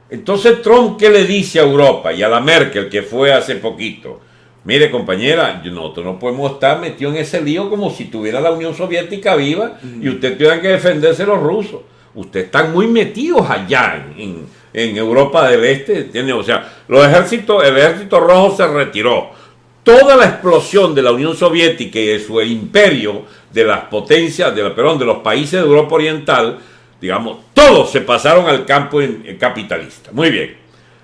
Entonces Trump, ¿qué le dice a Europa y a la Merkel, que fue hace poquito? Mire, compañera, nosotros no podemos estar metidos en ese lío como si tuviera la Unión Soviética viva y usted tuviera que defenderse de los rusos. Ustedes están muy metidos allá en Europa del Este, ¿entiende? O sea, el ejército rojo se retiró. Toda la explosión de la Unión Soviética y de su imperio, de las potencias, de los países de Europa Oriental, digamos, todos se pasaron al campo capitalista. Muy bien.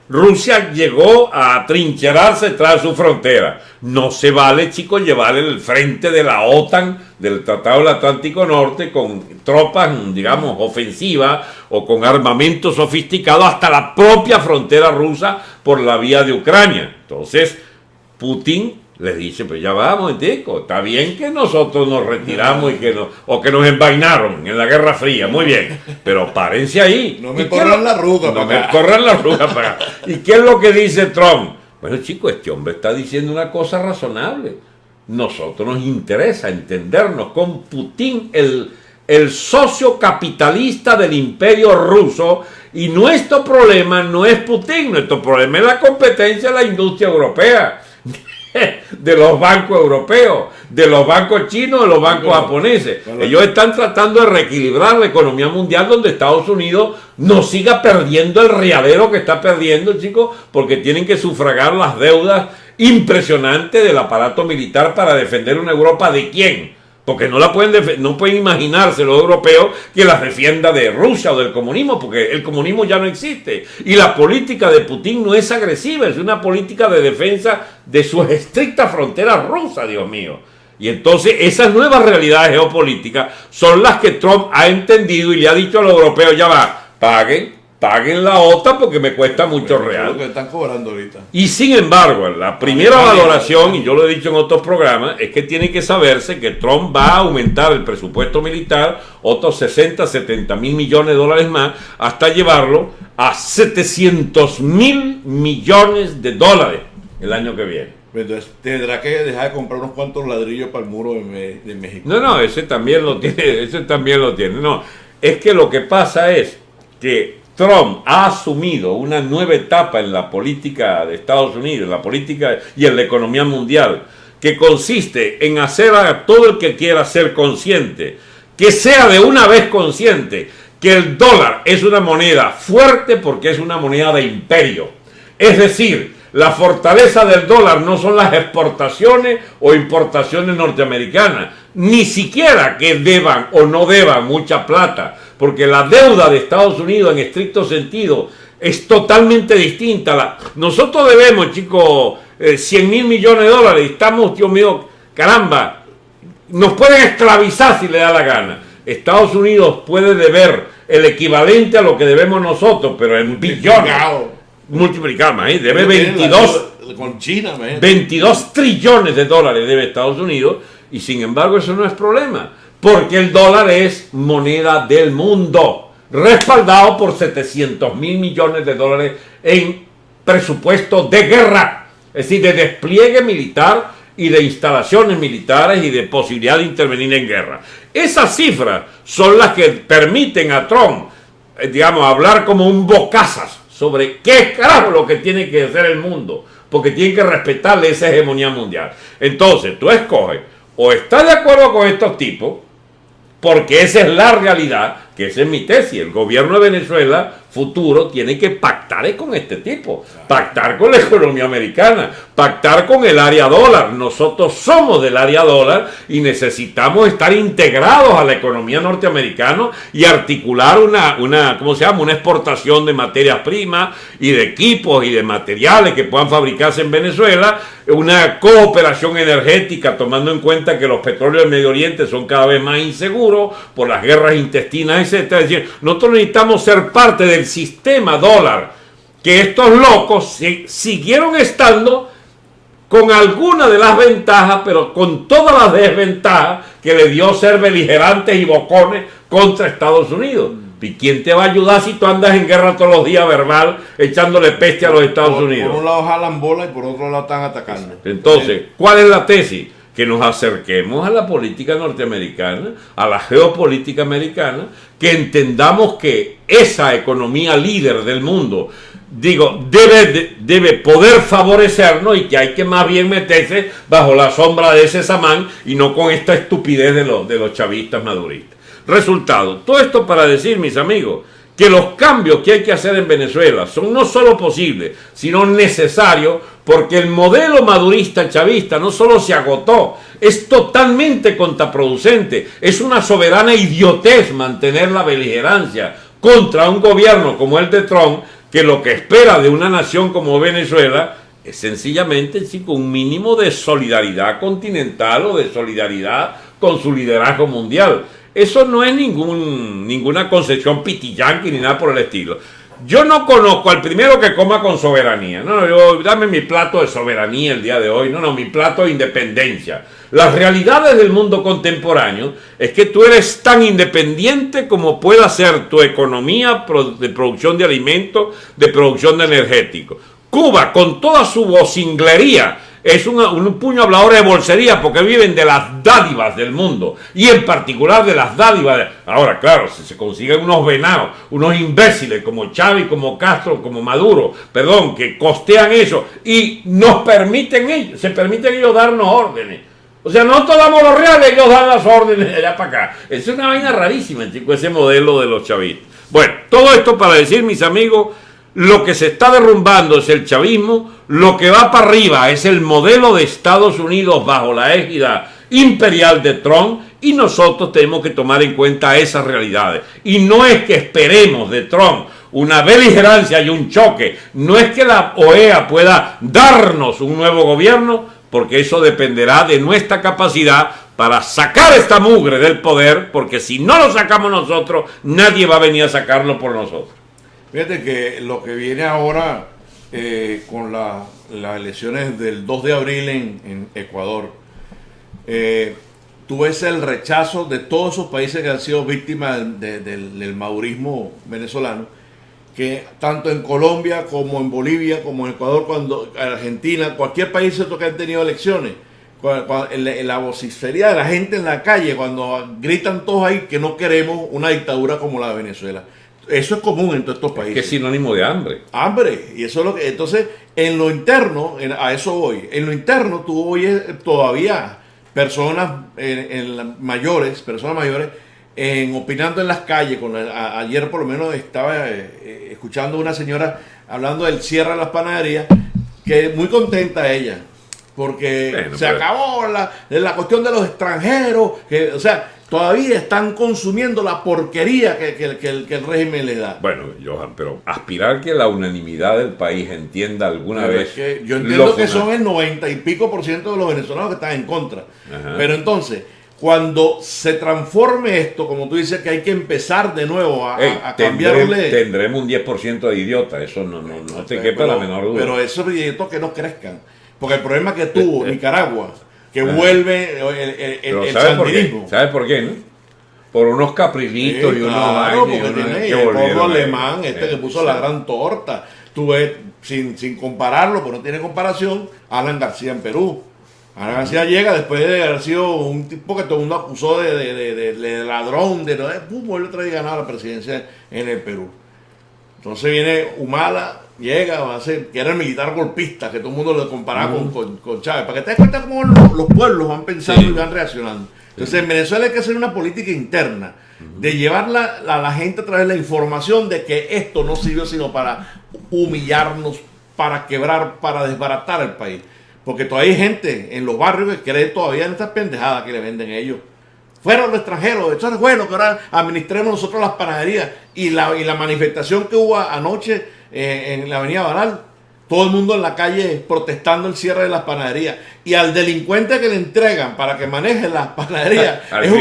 Rusia llegó a atrincherarse tras su frontera. No se vale, chicos, llevar el frente de la OTAN, del Tratado del Atlántico Norte, con tropas, digamos, ofensivas o con armamento sofisticado hasta la propia frontera rusa por la vía de Ucrania. Entonces, Putin les dice, pues ya vamos, tico, está bien que nosotros nos retiramos o que nos envainaron en la Guerra Fría, muy bien, pero párense ahí. No me corran la arruga. No me corran la arruga para acá. ¿Y qué es lo que dice Trump? Bueno, chicos, este hombre está diciendo una cosa razonable. Nosotros nos interesa entendernos con Putin, el socio capitalista del imperio ruso, y nuestro problema no es Putin, nuestro problema es la competencia de la industria europea, de los bancos europeos, de los bancos chinos, de los bancos japoneses. Ellos están tratando de reequilibrar la economía mundial donde Estados Unidos no siga perdiendo el riadero que está perdiendo, chicos, porque tienen que sufragar las deudas impresionantes del aparato militar para defender una Europa. ¿De quién? Porque no pueden imaginarse los europeos que las defienda de Rusia o del comunismo, porque el comunismo ya no existe. Y la política de Putin no es agresiva, es una política de defensa de sus estrictas fronteras rusas, Dios mío. Y entonces esas nuevas realidades geopolíticas son las que Trump ha entendido y le ha dicho a los europeos, ya va, paguen la OTAN porque me cuesta mucho real. Es lo que están cobrando ahorita. Y sin embargo, la primera valoración, y yo lo he dicho en otros programas, es que tiene que saberse que Trump va a aumentar el presupuesto militar otros 60-70 mil millones de dólares más, hasta llevarlo a 700 mil millones de dólares el año que viene. Entonces tendrá que dejar de comprar unos cuantos ladrillos para el muro de México. No, ese también lo tiene, No, es que lo que pasa es que Trump ha asumido una nueva etapa en la política de Estados Unidos, en la política y en la economía mundial, que consiste en hacer a todo el que quiera ser consciente, que sea de una vez consciente, que el dólar es una moneda fuerte porque es una moneda de imperio. Es decir, la fortaleza del dólar no son las exportaciones o importaciones norteamericanas, ni siquiera que deban o no deban mucha plata, porque la deuda de Estados Unidos en estricto sentido es totalmente distinta. Nosotros debemos, chicos, 100 mil millones de dólares, y estamos, Dios mío, caramba, nos pueden esclavizar si le da la gana. Estados Unidos puede deber el equivalente a lo que debemos nosotros, pero en billones. Multiplicado, más, debe 22, con China, 22 trillones de dólares debe Estados Unidos, y sin embargo eso no es problema, porque el dólar es moneda del mundo, respaldado por 700 mil millones de dólares en presupuesto de guerra, es decir, de despliegue militar y de instalaciones militares y de posibilidad de intervenir en guerra. Esas cifras son las que permiten a Trump, digamos, hablar como un bocazas sobre qué carajo lo que tiene que hacer el mundo, porque tiene que respetarle esa hegemonía mundial. Entonces, tú escoges, o estás de acuerdo con estos tipos, porque esa es la realidad, que esa es mi tesis. El gobierno de Venezuela futuro tiene que pactar con este tipo, pactar con la economía americana, pactar con el área dólar. Nosotros somos del área dólar y necesitamos estar integrados a la economía norteamericana y articular una exportación de materias primas y de equipos y de materiales que puedan fabricarse en Venezuela, una cooperación energética tomando en cuenta que los petróleos del Medio Oriente son cada vez más inseguros por las guerras intestinas, etcétera. Es decir, nosotros necesitamos ser parte del sistema dólar, que estos locos siguieron estando con algunas de las ventajas, pero con todas las desventajas que le dio ser beligerantes y bocones contra Estados Unidos. ¿Y quién te va a ayudar si tú andas en guerra todos los días verbal, echándole peste a los Estados Unidos? Por un lado jalan bola y por otro lado están atacando. Entonces, ¿cuál es la tesis? que nos acerquemos a la política norteamericana, a la geopolítica americana, que entendamos que esa economía líder del mundo, debe poder favorecernos, y que hay que más bien meterse bajo la sombra de ese samán y no con esta estupidez de los chavistas maduristas. Resultado, todo esto para decir, mis amigos, que los cambios que hay que hacer en Venezuela son no solo posibles, sino necesarios, porque el modelo madurista chavista no solo se agotó, es totalmente contraproducente, es una soberana idiotez mantener la beligerancia contra un gobierno como el de Trump, que lo que espera de una nación como Venezuela es sencillamente, chico, un mínimo de solidaridad continental o de solidaridad con su liderazgo mundial. Eso no es ninguna concepción pitiyanqui ni nada por el estilo. Yo no conozco al primero que coma con soberanía. Dame mi plato de soberanía el día de hoy. No, mi plato de independencia. Las realidades del mundo contemporáneo es que tú eres tan independiente como pueda ser tu economía de producción de alimentos, de producción de energéticos. Cuba, con toda su vocinglería, es un puño hablador de bolsería, porque viven de las dádivas del mundo, y en particular de las dádivas. Ahora, claro, si se consiguen unos venados, unos imbéciles como Chávez, como Castro, como Maduro, que costean eso y se permiten ellos darnos órdenes. O sea, nosotros damos los reales, ellos dan las órdenes de allá para acá. Es una vaina rarísima, chico, ese modelo de los chavistas. Bueno, todo esto para decir, mis amigos, lo que se está derrumbando es el chavismo, lo que va para arriba es el modelo de Estados Unidos bajo la égida imperial de Trump, y nosotros tenemos que tomar en cuenta esas realidades. Y no es que esperemos de Trump una beligerancia y un choque, no es que la OEA pueda darnos un nuevo gobierno, porque eso dependerá de nuestra capacidad para sacar esta mugre del poder, porque si no lo sacamos nosotros, nadie va a venir a sacarlo por nosotros. Fíjate que lo que viene ahora con las elecciones del 2 de abril en Ecuador, tú ves el rechazo de todos esos países que han sido víctimas del madurismo venezolano, que tanto en Colombia como en Bolivia, como en Ecuador, en Argentina, cualquier país que han tenido elecciones, la vocifería de la gente en la calle, cuando gritan todos ahí que no queremos una dictadura como la de Venezuela. Eso es común en todos estos países. Que es sinónimo de hambre. Hambre. Y eso es lo que. Entonces, en lo interno, a eso voy. En lo interno, tú oyes todavía personas mayores, opinando en las calles. Ayer, por lo menos, estaba escuchando a una señora hablando del cierre de las panaderías, que muy contenta ella, porque se acabó la cuestión de los extranjeros, o sea, todavía están consumiendo la porquería que el régimen le da. Bueno, Johan, pero aspirar que la unanimidad del país entienda alguna vez... Es que yo entiendo que son el 90 y pico % de los venezolanos que están en contra. Ajá. Pero entonces, cuando se transforme esto, como tú dices, que hay que empezar de nuevo a cambiarle... Tendremos un 10% de idiotas, eso no te quepa la menor duda. Pero esos idiotas que no crezcan. Porque el problema que tuvo Nicaragua, que vuelve el sandinismo. ¿Sabes por qué, no? Por unos caprilitos y unos... Claro, porque el pueblo alemán, que puso la gran torta. Tú ves, sin compararlo, porque no tiene comparación, Alan García en Perú. Alan García llega después de haber sido un tipo que todo el mundo acusó de ladrón, vuelve otra vez a ganar la presidencia en el Perú. Entonces viene Humala, llega, que era el militar golpista, que todo el mundo lo comparaba con Chávez, para que te des cuenta cómo los pueblos van pensando y van reaccionando. Entonces en Venezuela hay que hacer una política interna, de llevar a la gente a través de la información de que esto no sirvió sino para humillarnos, para quebrar, para desbaratar el país. Porque todavía hay gente en los barrios que cree todavía en estas pendejadas que le venden ellos. Fueron los extranjeros, eso es bueno que ahora administremos nosotros las panaderías. Y la manifestación que hubo anoche en la avenida Baral, todo el mundo en la calle protestando el cierre de las panaderías. Y al delincuente que le entregan para que maneje las panaderías, ha dicho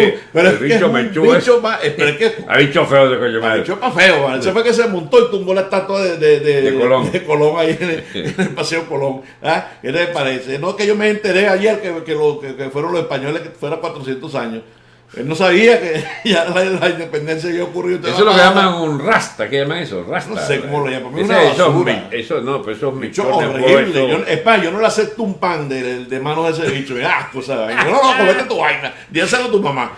feo de coño madre. Ha dicho pa' feo, ¿vale? Eso fue que se montó y tumbó la estatua de Colón ahí en el Paseo Colón. ¿Ah? ¿Qué te parece? No, que yo me enteré ayer que fueron los españoles, que fueron 400 años. Él no sabía que ya la independencia había ocurrido. Eso es lo que llaman un rasta. ¿Qué llaman eso? Rasta. No sé cómo lo llaman. Eso no, pues esos michones. Horrible. Yo no le acepto un pan de manos de ese bicho. ¿Sabes? Yo no, comete tu vaina. Díselo a tu mamá.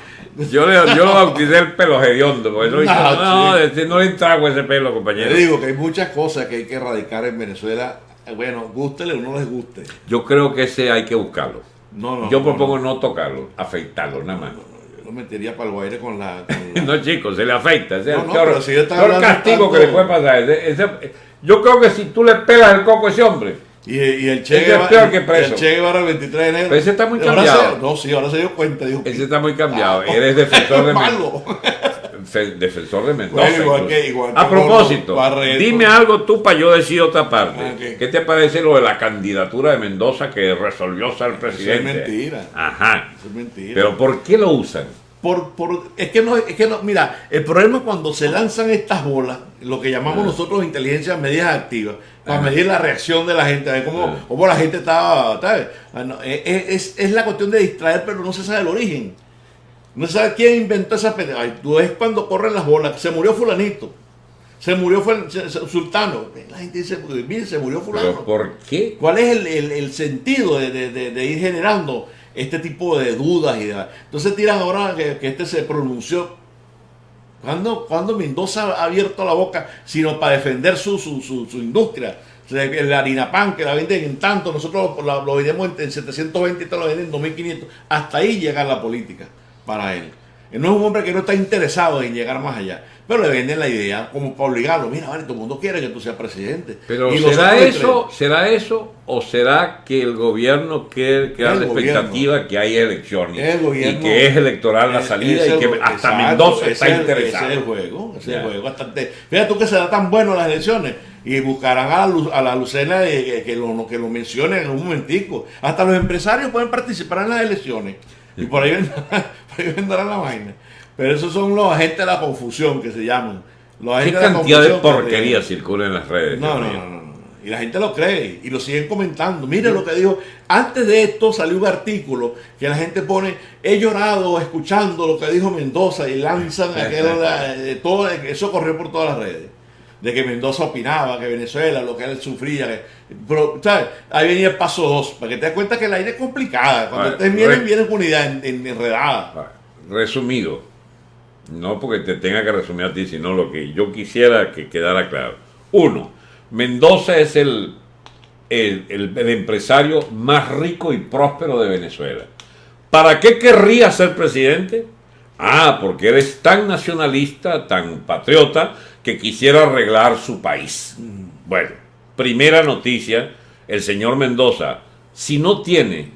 Yo lo bauticé el pelo hediondo. Porque no le entrago ese pelo, compañero. Le digo que hay muchas cosas que hay que erradicar en Venezuela. Bueno, gústele o no les guste. Yo creo que ese hay que buscarlo. Yo propongo no tocarlo, afectarlo, nada más. Yo lo metería para el guaire con la... No, chicos, se le afecta. Es el peor castigo que le puede pasar. Yo creo que si tú le pegas el coco a ese hombre, y el Che Guevara el 23 de enero. Pero ese está muy cambiado. Ahora se dio cuenta. Ese está muy cambiado. Eres defensor de defensor de Mendoza. Igual a propósito, dime algo tú para yo decir otra parte. ¿Qué te parece lo de la candidatura de Mendoza que resolvió ser presidente? Eso es mentira. Ajá. Eso es mentira. Pero ¿por qué lo usan? Es que no, mira, el problema es cuando se lanzan estas bolas, lo que llamamos nosotros inteligencia medidas activas, para medir la reacción de la gente, a ver cómo la gente estaba, ¿sabes? Es la cuestión de distraer, pero no se sabe el origen. No se sabe quién inventó esa pendeja. Tú ves cuando corren las bolas, se murió fulanito, se murió sultano. La gente dice, mire, se murió fulano. ¿Pero por qué? ¿Cuál es el sentido de ir generando este tipo de dudas y demás? Entonces tiran ahora que este se pronunció. ¿Cuándo Mendoza ha abierto la boca sino para defender su industria? La harina pan que la venden en tanto, nosotros lo vendemos en 720 y te lo venden en 2500. Hasta ahí llega la política para él. Él no es un hombre que no está interesado en llegar más allá, pero le venden la idea como para obligarlo. Mira, vale, todo el mundo quiere que tú seas presidente. Pero ¿será eso o será que el gobierno quiere crear la expectativa que hay elecciones y que es electoral la salida y que hasta Mendoza está interesado? Ese es el juego, bastante. Fíjate tú que será tan bueno las elecciones y buscarán a la Lucena que lo mencionen en un momentico. Hasta los empresarios pueden participar en las elecciones y por ahí vendrán la vaina. Pero esos son los agentes de la confusión que se llaman. ¿Qué cantidad de porquería circula en las redes? No. Y la gente lo cree y lo siguen comentando. Mire lo que dijo. Antes de esto salió un artículo que la gente pone, he llorado escuchando lo que dijo Mendoza y lanzan todo eso corrió por todas las redes. De que Mendoza opinaba, que Venezuela, lo que él sufría. Pero, ¿sabes? Ahí venía el paso 2, para que te des cuenta que la idea es complicada. Cuando ustedes vienen con una idea enredada. Resumido, no porque te tenga que resumir a ti, sino lo que yo quisiera que quedara claro. 1. Mendoza es el empresario más rico y próspero de Venezuela. ¿Para qué querría ser presidente? Porque eres tan nacionalista, tan patriota, que quisiera arreglar su país. Bueno, primera noticia, el señor Mendoza, si no tiene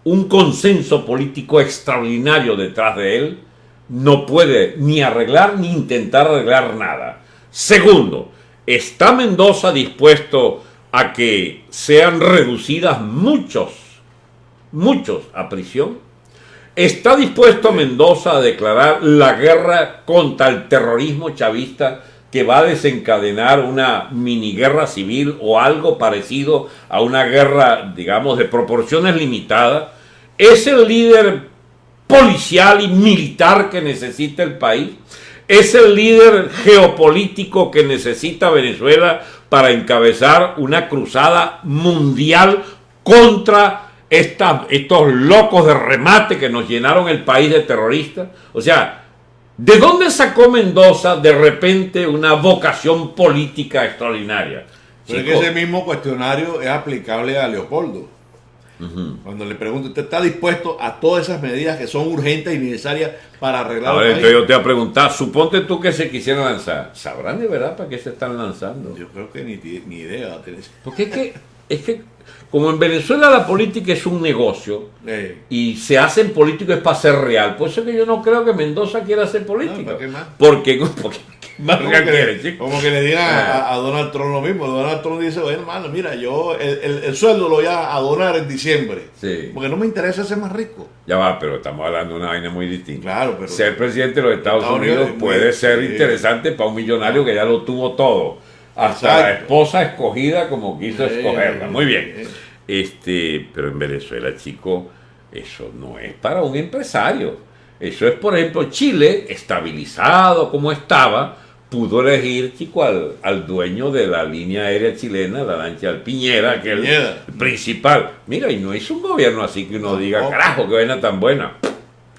un consenso político extraordinario detrás de él, no puede ni arreglar ni intentar arreglar nada. Segundo, ¿está Mendoza dispuesto a que sean reducidas muchos a prisión? ¿Está dispuesto Mendoza a declarar la guerra contra el terrorismo chavista que va a desencadenar una mini guerra civil o algo parecido a una guerra, digamos, de proporciones limitadas? ¿Es el líder policial y militar que necesita el país? ¿Es el líder geopolítico que necesita Venezuela para encabezar una cruzada mundial contra estos locos de remate que nos llenaron el país de terroristas? O sea, ¿de dónde sacó Mendoza de repente una vocación política extraordinaria? Pero es que ese mismo cuestionario es aplicable a Leopoldo. Cuando le pregunto, ¿usted está dispuesto a todas esas medidas que son urgentes y necesarias para arreglar el país? Entonces yo te voy a preguntar, suponte tú que se quisieran lanzar, ¿sabrán de verdad para qué se están lanzando? Yo creo que ni idea. Porque es que como en Venezuela la política es un negocio y se hacen políticos es para ser real, por eso es que yo no creo que Mendoza quiera hacer política. ¿Para qué más? Porque más quiere, chico. Como que le digan a Donald Trump lo mismo. Donald Trump dice, bueno, hermano, mira, yo el sueldo lo voy a donar en diciembre. Sí. Porque no me interesa ser más rico. Ya va, pero estamos hablando de una vaina muy distinta. Claro, pero ser presidente de los Estados Unidos puede ser interesante para un millonario que ya lo tuvo todo. Hasta la esposa escogida como quiso escogerla. Muy bien. Pero en Venezuela, chico, eso no es para un empresario. Eso es, por ejemplo, Chile, estabilizado como estaba, pudo elegir, chico, al dueño de la línea aérea chilena, la lancha del Piñera, que es el principal. Mira, y no hizo un gobierno así que uno diga, carajo, qué vaina tan buena.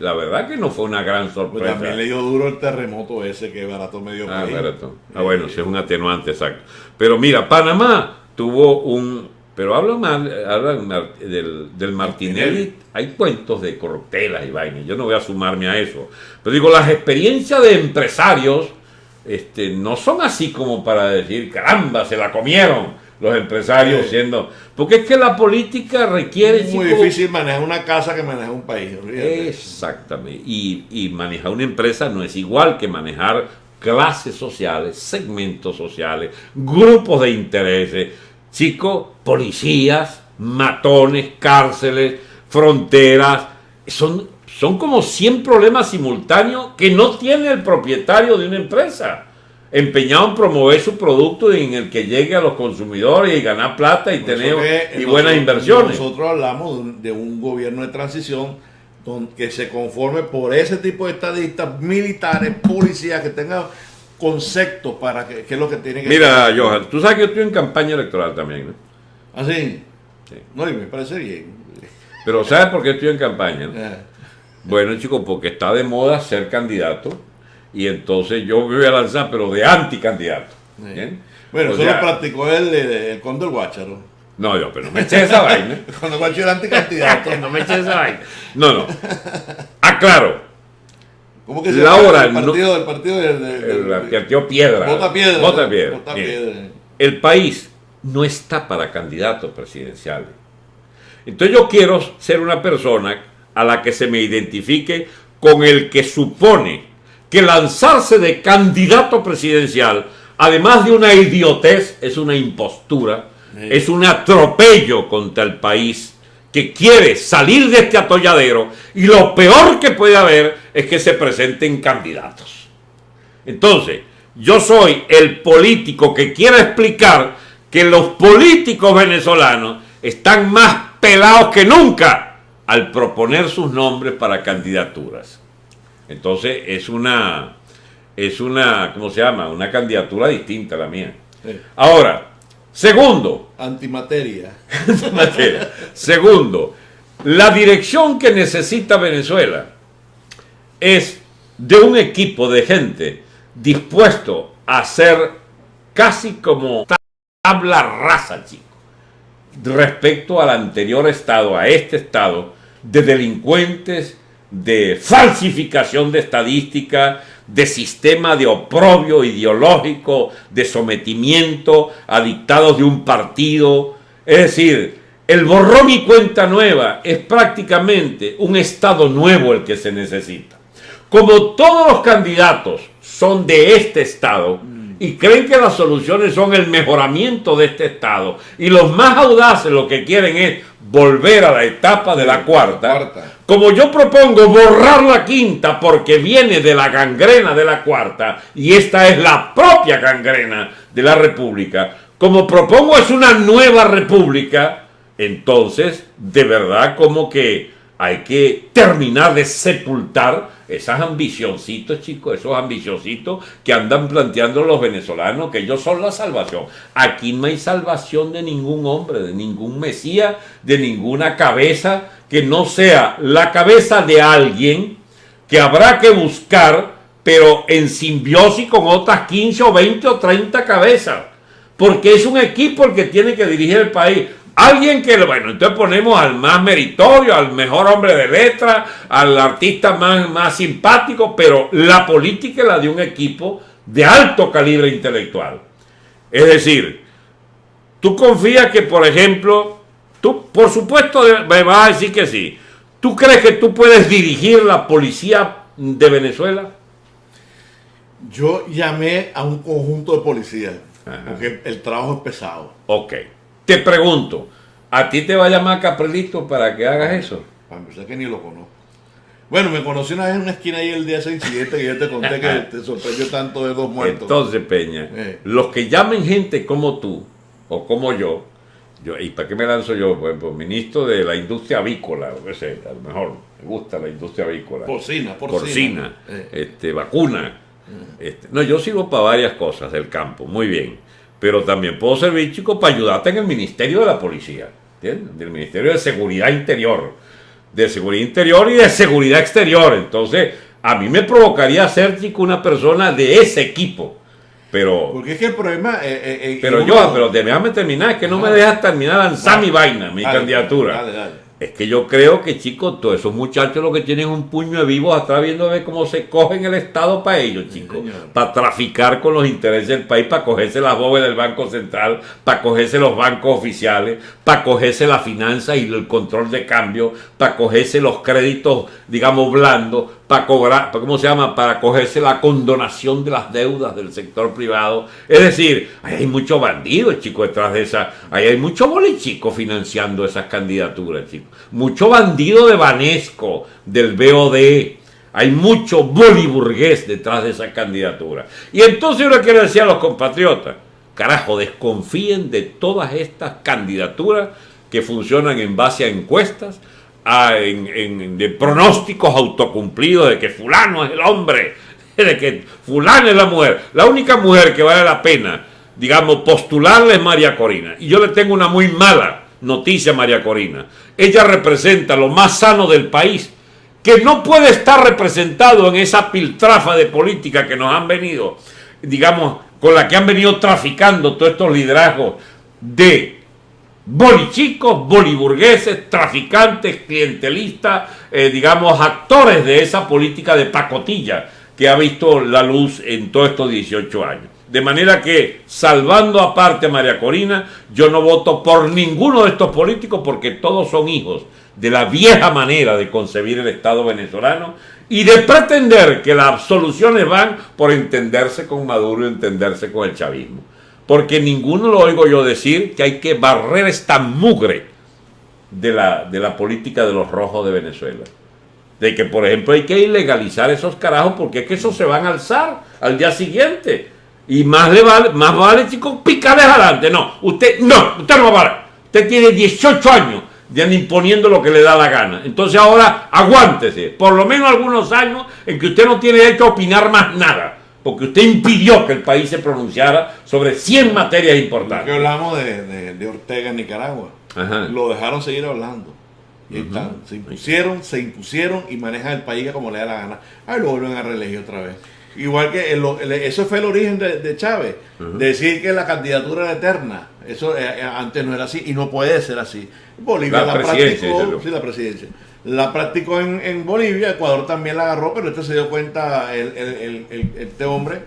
La verdad que no fue una gran sorpresa. Pues también le dio duro el terremoto ese que barató medio país. Barato. Bueno, sí es un atenuante, exacto. Pero mira, Panamá tuvo un... Pero hablan del Martinelli. Hay cuentos de corruptelas y vainas. Yo no voy a sumarme a eso. Pero digo, las experiencias de empresarios no son así como para decir, caramba, se la comieron los empresarios siendo... Porque es que la política requiere... Es muy difícil manejar una casa que manejar un país. Olvídate. Exactamente. Y manejar una empresa no es igual que manejar clases sociales, segmentos sociales, grupos de intereses. Chicos, policías, matones, cárceles, fronteras, son como 100 problemas simultáneos que no tiene el propietario de una empresa, empeñado en promover su producto y en el que llegue a los consumidores y ganar plata y tener buenas inversiones. Nosotros hablamos de un gobierno de transición que se conforme por ese tipo de estadistas, militares, policías, que tengan conceptos para qué es lo que tiene que Mira, hacer. Johan, tú sabes que yo estoy en campaña electoral también, ¿no? ¿Ah, sí? Sí. No, y me parece bien. Pero ¿sabes por qué estoy en campaña? ¿No? Bueno, chicos, porque está de moda ser candidato y entonces yo me voy a lanzar, pero de anticandidato. ¿Bien? Bueno, eso lo practicó el Cóndor Guácharo. No, yo, pero no me eché esa vaina. Cuando Guácharo era anticandidato. No me eché esa vaina. No. Aclaro. ¿Cómo que se llama? El partido del Piedra. Bota Piedra. Bota Piedra. El país no está para candidatos presidenciales. Entonces yo quiero ser una persona a la que se me identifique con el que supone que lanzarse de candidato presidencial, además de una idiotez, es una impostura, es un atropello contra el país que quiere salir de este atolladero, y lo peor que puede haber es que se presenten candidatos. Entonces, yo soy el político que quiere explicar que los políticos venezolanos están más pelados que nunca al proponer sus nombres para candidaturas. Entonces, es una, ¿cómo se llama? Una candidatura distinta a la mía. Sí. Ahora, segundo. Antimateria. Segundo, la dirección que necesita Venezuela es de un equipo de gente dispuesto a ser casi como tabla rasa, chico, respecto al anterior estado, a este estado, de delincuentes, de falsificación de estadística, de sistema de oprobio ideológico, de sometimiento a dictados de un partido. Es decir, el borrón y cuenta nueva es prácticamente un estado nuevo el que se necesita. Como todos los candidatos son de este estado y creen que las soluciones son el mejoramiento de este estado, y los más audaces lo que quieren es volver a la etapa de la cuarta. Como yo propongo borrar la quinta porque viene de la gangrena de la cuarta, y esta es la propia gangrena de la república, como propongo es una nueva república, entonces de verdad como que hay que terminar de sepultar esas ambicioncitos, chicos, esos ambiciositos que andan planteando los venezolanos, que ellos son la salvación. Aquí no hay salvación de ningún hombre, de ningún mesías, de ninguna cabeza que no sea la cabeza de alguien que habrá que buscar, pero en simbiosis con otras 15 o 20 o 30 cabezas, porque es un equipo el que tiene que dirigir el país. Alguien que, bueno, entonces ponemos al más meritorio, al mejor hombre de letra, al artista más simpático, pero la política es la de un equipo de alto calibre intelectual. Es decir, tú confías que, por ejemplo, tú, por supuesto, me vas a decir que sí. ¿Tú crees que tú puedes dirigir la policía de Venezuela? Yo llamé a un conjunto de policías, porque el trabajo es pesado. Ok. Te pregunto, ¿a ti te va a llamar Caprilito para que hagas eso? Para empezar, que ni lo conozco. Bueno, me conocí una vez en una esquina ahí el día de ese incidente que yo te conté que te sorprendió tanto de 2 muertos. Entonces, Peña, los que llamen gente como tú o como yo, ¿Y para qué me lanzo yo? Por ejemplo, ministro de la industria avícola, o qué sé, a lo mejor me gusta la industria avícola. Porcina, vacuna. No, yo sirvo para varias cosas del campo, muy bien. Pero también puedo servir, chico, para ayudarte en el Ministerio de la Policía, ¿entiendes? Del Ministerio de Seguridad Interior. De Seguridad Interior y de Seguridad Exterior. Entonces, a mí me provocaría ser, chico, una persona de ese equipo. Pero, porque es que el problema... pero déjame terminar, es que no me dejas terminar lanzar mi vaina, mi candidatura. Dale. Es que yo creo que, chicos, todos esos muchachos lo que tienen es un puño de vivos atrás viendo ver cómo se cogen el Estado para ellos, chicos. Para traficar con los intereses del país, para cogerse las bóvedas del Banco Central, para cogerse los bancos oficiales, para cogerse la finanza y el control de cambio, para cogerse los créditos, digamos, blandos, para cobrar, ¿cómo se llama? Para cogerse la condonación de las deudas del sector privado. Es decir, ahí hay muchos bandidos, chicos, detrás de esa. Ahí hay muchos bolichicos financiando esas candidaturas, chicos. Mucho bandido de Banesco, del BOD. Hay mucho boliburgués detrás de esa candidatura. Y entonces yo le quiero decir a los compatriotas, carajo, desconfíen de todas estas candidaturas que funcionan en base a encuestas, de pronósticos autocumplidos de que fulano es el hombre, de que fulano es la mujer. La única mujer que vale la pena, digamos, postularle es María Corina. Y yo le tengo una muy mala noticia a María Corina. Ella representa lo más sano del país, que no puede estar representado en esa piltrafa de política que nos han venido, digamos, con la que han venido traficando todos estos liderazgos de bolichicos, boliburgueses, traficantes, clientelistas, digamos, actores de esa política de pacotilla que ha visto la luz en todos estos 18 años. De manera que, salvando aparte a María Corina, yo no voto por ninguno de estos políticos porque todos son hijos de la vieja manera de concebir el Estado venezolano y de pretender que las soluciones van por entenderse con Maduro y entenderse con el chavismo. Porque ninguno lo oigo yo decir que hay que barrer esta mugre de la política de los rojos de Venezuela. De que, por ejemplo, hay que ilegalizar esos carajos porque es que esos se van a alzar al día siguiente. Y más vale, chicos, picarles adelante. No, usted no va a parar. Usted tiene 18 años de imponiendo lo que le da la gana. Entonces ahora aguántese. Por lo menos algunos años en que usted no tiene derecho a opinar más nada. Porque usted impidió que el país se pronunciara sobre 100 materias importantes. Que hablamos de Ortega en Nicaragua. Ajá. Lo dejaron seguir hablando. Y están, se impusieron y manejan el país como le da la gana. Ahí lo vuelven a reelegir otra vez. Igual que eso fue el origen de Chávez, decir que la candidatura era eterna. Eso antes no era así y no puede ser así. Bolivia la practicó, sí, la presidencia. La practicó en Bolivia, Ecuador también la agarró, pero se dio cuenta este hombre,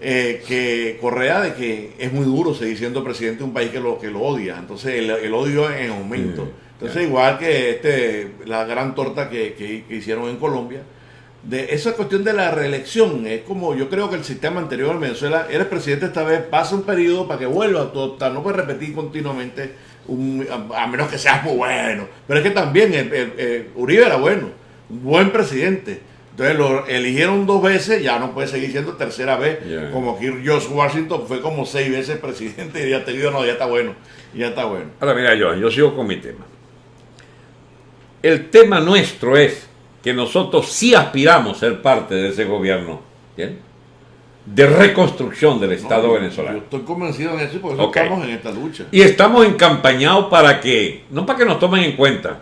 que Correa, de que es muy duro seguir siendo presidente de un país que lo odia. Entonces el odio en aumento. Entonces igual que la gran torta que hicieron en Colombia, de esa cuestión de la reelección, es como yo creo que el sistema anterior en Venezuela, eres presidente esta vez, pasa un periodo para que vuelva a torta, no puedes repetir continuamente, a menos que seas muy bueno. Pero es que también Uribe era bueno, un buen presidente. Entonces lo eligieron 2 veces, ya no puede seguir siendo tercera vez, como que George Washington fue como 6 veces presidente y ya te digo, no, ya está bueno, ya está bueno. Ahora mira, yo sigo con mi tema. El tema nuestro es que nosotros sí aspiramos a ser parte de ese gobierno, ¿bien?, de reconstrucción del Estado venezolano. Yo estoy convencido en eso y por eso estamos en esta lucha. Y estamos encampañados para que, no para que nos tomen en cuenta,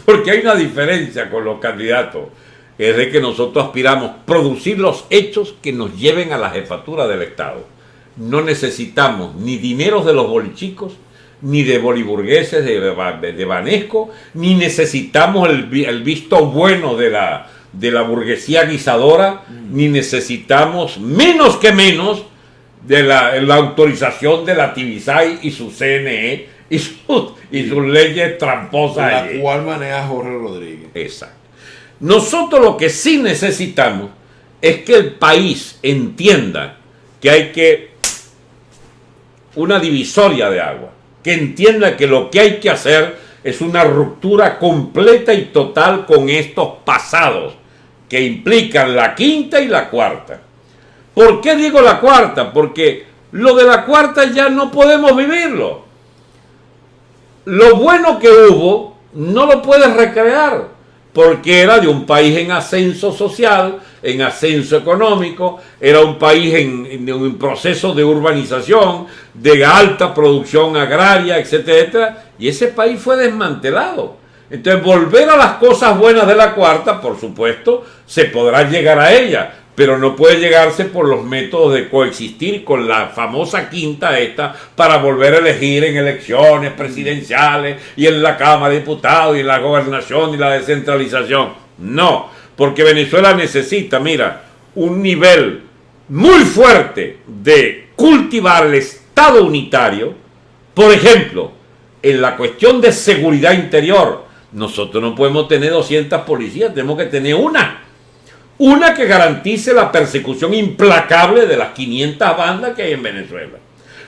porque hay una diferencia con los candidatos, es de que nosotros aspiramos a producir los hechos que nos lleven a la jefatura del Estado. No necesitamos ni dineros de los bolichicos, ni de boliburgueses de Banesco, ni necesitamos el visto bueno de la burguesía guisadora, ni necesitamos menos de la autorización de la Tibisay y su CNE y sus leyes tramposas. La cual maneja Jorge Rodríguez. Exacto. Nosotros lo que sí necesitamos es que el país entienda que hay una divisoria de agua, que entienda que lo que hay que hacer es una ruptura completa y total con estos pasados que implican la quinta y la cuarta. ¿Por qué digo la cuarta? Porque lo de la cuarta ya no podemos vivirlo. lo bueno que hubo no lo puedes recrear, porque era de un país en ascenso social, en ascenso económico, era un país en un proceso de urbanización, de alta producción agraria, etcétera, y ese país fue desmantelado. Entonces, volver a las cosas buenas de la cuarta, por supuesto, se podrá llegar a ella, pero no puede llegarse por los métodos de coexistir con la famosa quinta esta para volver a elegir en elecciones presidenciales y en la Cámara de Diputados y en la gobernación y la descentralización. No, porque Venezuela necesita, mira, un nivel muy fuerte de cultivar el Estado unitario. Por ejemplo, en la cuestión de seguridad interior, nosotros no podemos tener 200 policías, tenemos que tener una que garantice la persecución implacable de las 500 bandas que hay en Venezuela.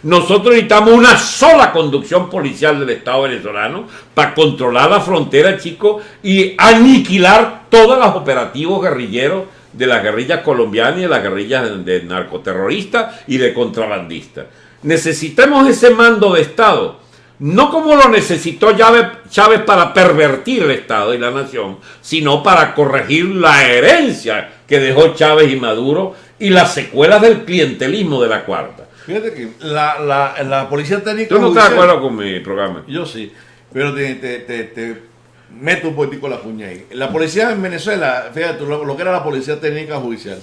Nosotros necesitamos una sola conducción policial del Estado venezolano para controlar la frontera, chicos, y aniquilar todos los operativos guerrilleros de las guerrillas colombianas y de las guerrillas de narcoterroristas y de contrabandistas. Necesitamos ese mando de Estado, no como lo necesitó Chávez para pervertir el Estado y la nación, sino para corregir la herencia que dejó Chávez y Maduro y las secuelas del clientelismo de la cuarta. Fíjate que la policía técnica... ¿Tú no estás de acuerdo con mi programa? Yo sí, pero te meto un poquitico la cuña ahí. La policía en Venezuela, fíjate, lo que era la policía técnica judicial,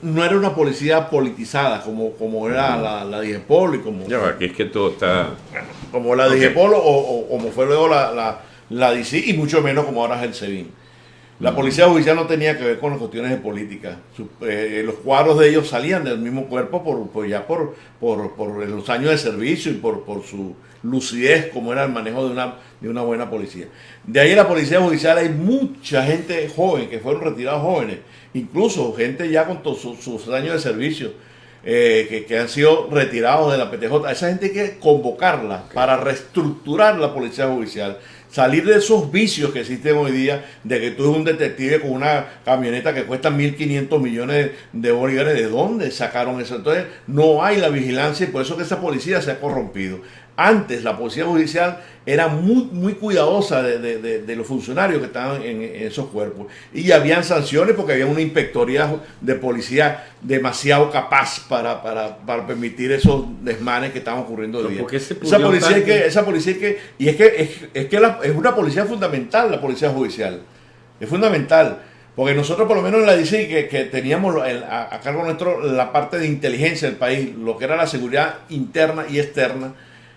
no era una policía politizada como era la DIGEPOL y como... Ya va, aquí es que todo está... Como la DIGEPOL o como fue luego la DC y mucho menos como ahora es el SEBIN. La policía judicial no tenía que ver con las cuestiones de política. Los cuadros de ellos salían del mismo cuerpo por los años de servicio y por su lucidez, como era el manejo de una buena policía. De ahí en la policía judicial hay mucha gente joven, que fueron retirados jóvenes, incluso gente ya con todos sus años de servicio, que han sido retirados de la PTJ. A esa gente hay que convocarla para reestructurar la policía judicial. Salir de esos vicios que existen hoy día, de que tú eres un detective con una camioneta que cuesta 1.500 millones de bolívares. ¿De dónde sacaron eso? Entonces no hay la vigilancia y por eso que esa policía se ha corrompido. Antes la policía judicial era muy cuidadosa de los funcionarios que estaban en esos cuerpos. Y habían sanciones porque había una inspectoría de policía demasiado capaz para permitir esos desmanes que estaban ocurriendo hoy día. Esa policía es una policía fundamental, la policía judicial. Es fundamental. Porque nosotros por lo menos en la DC que teníamos a cargo nuestro la parte de inteligencia del país, lo que era la seguridad interna y externa,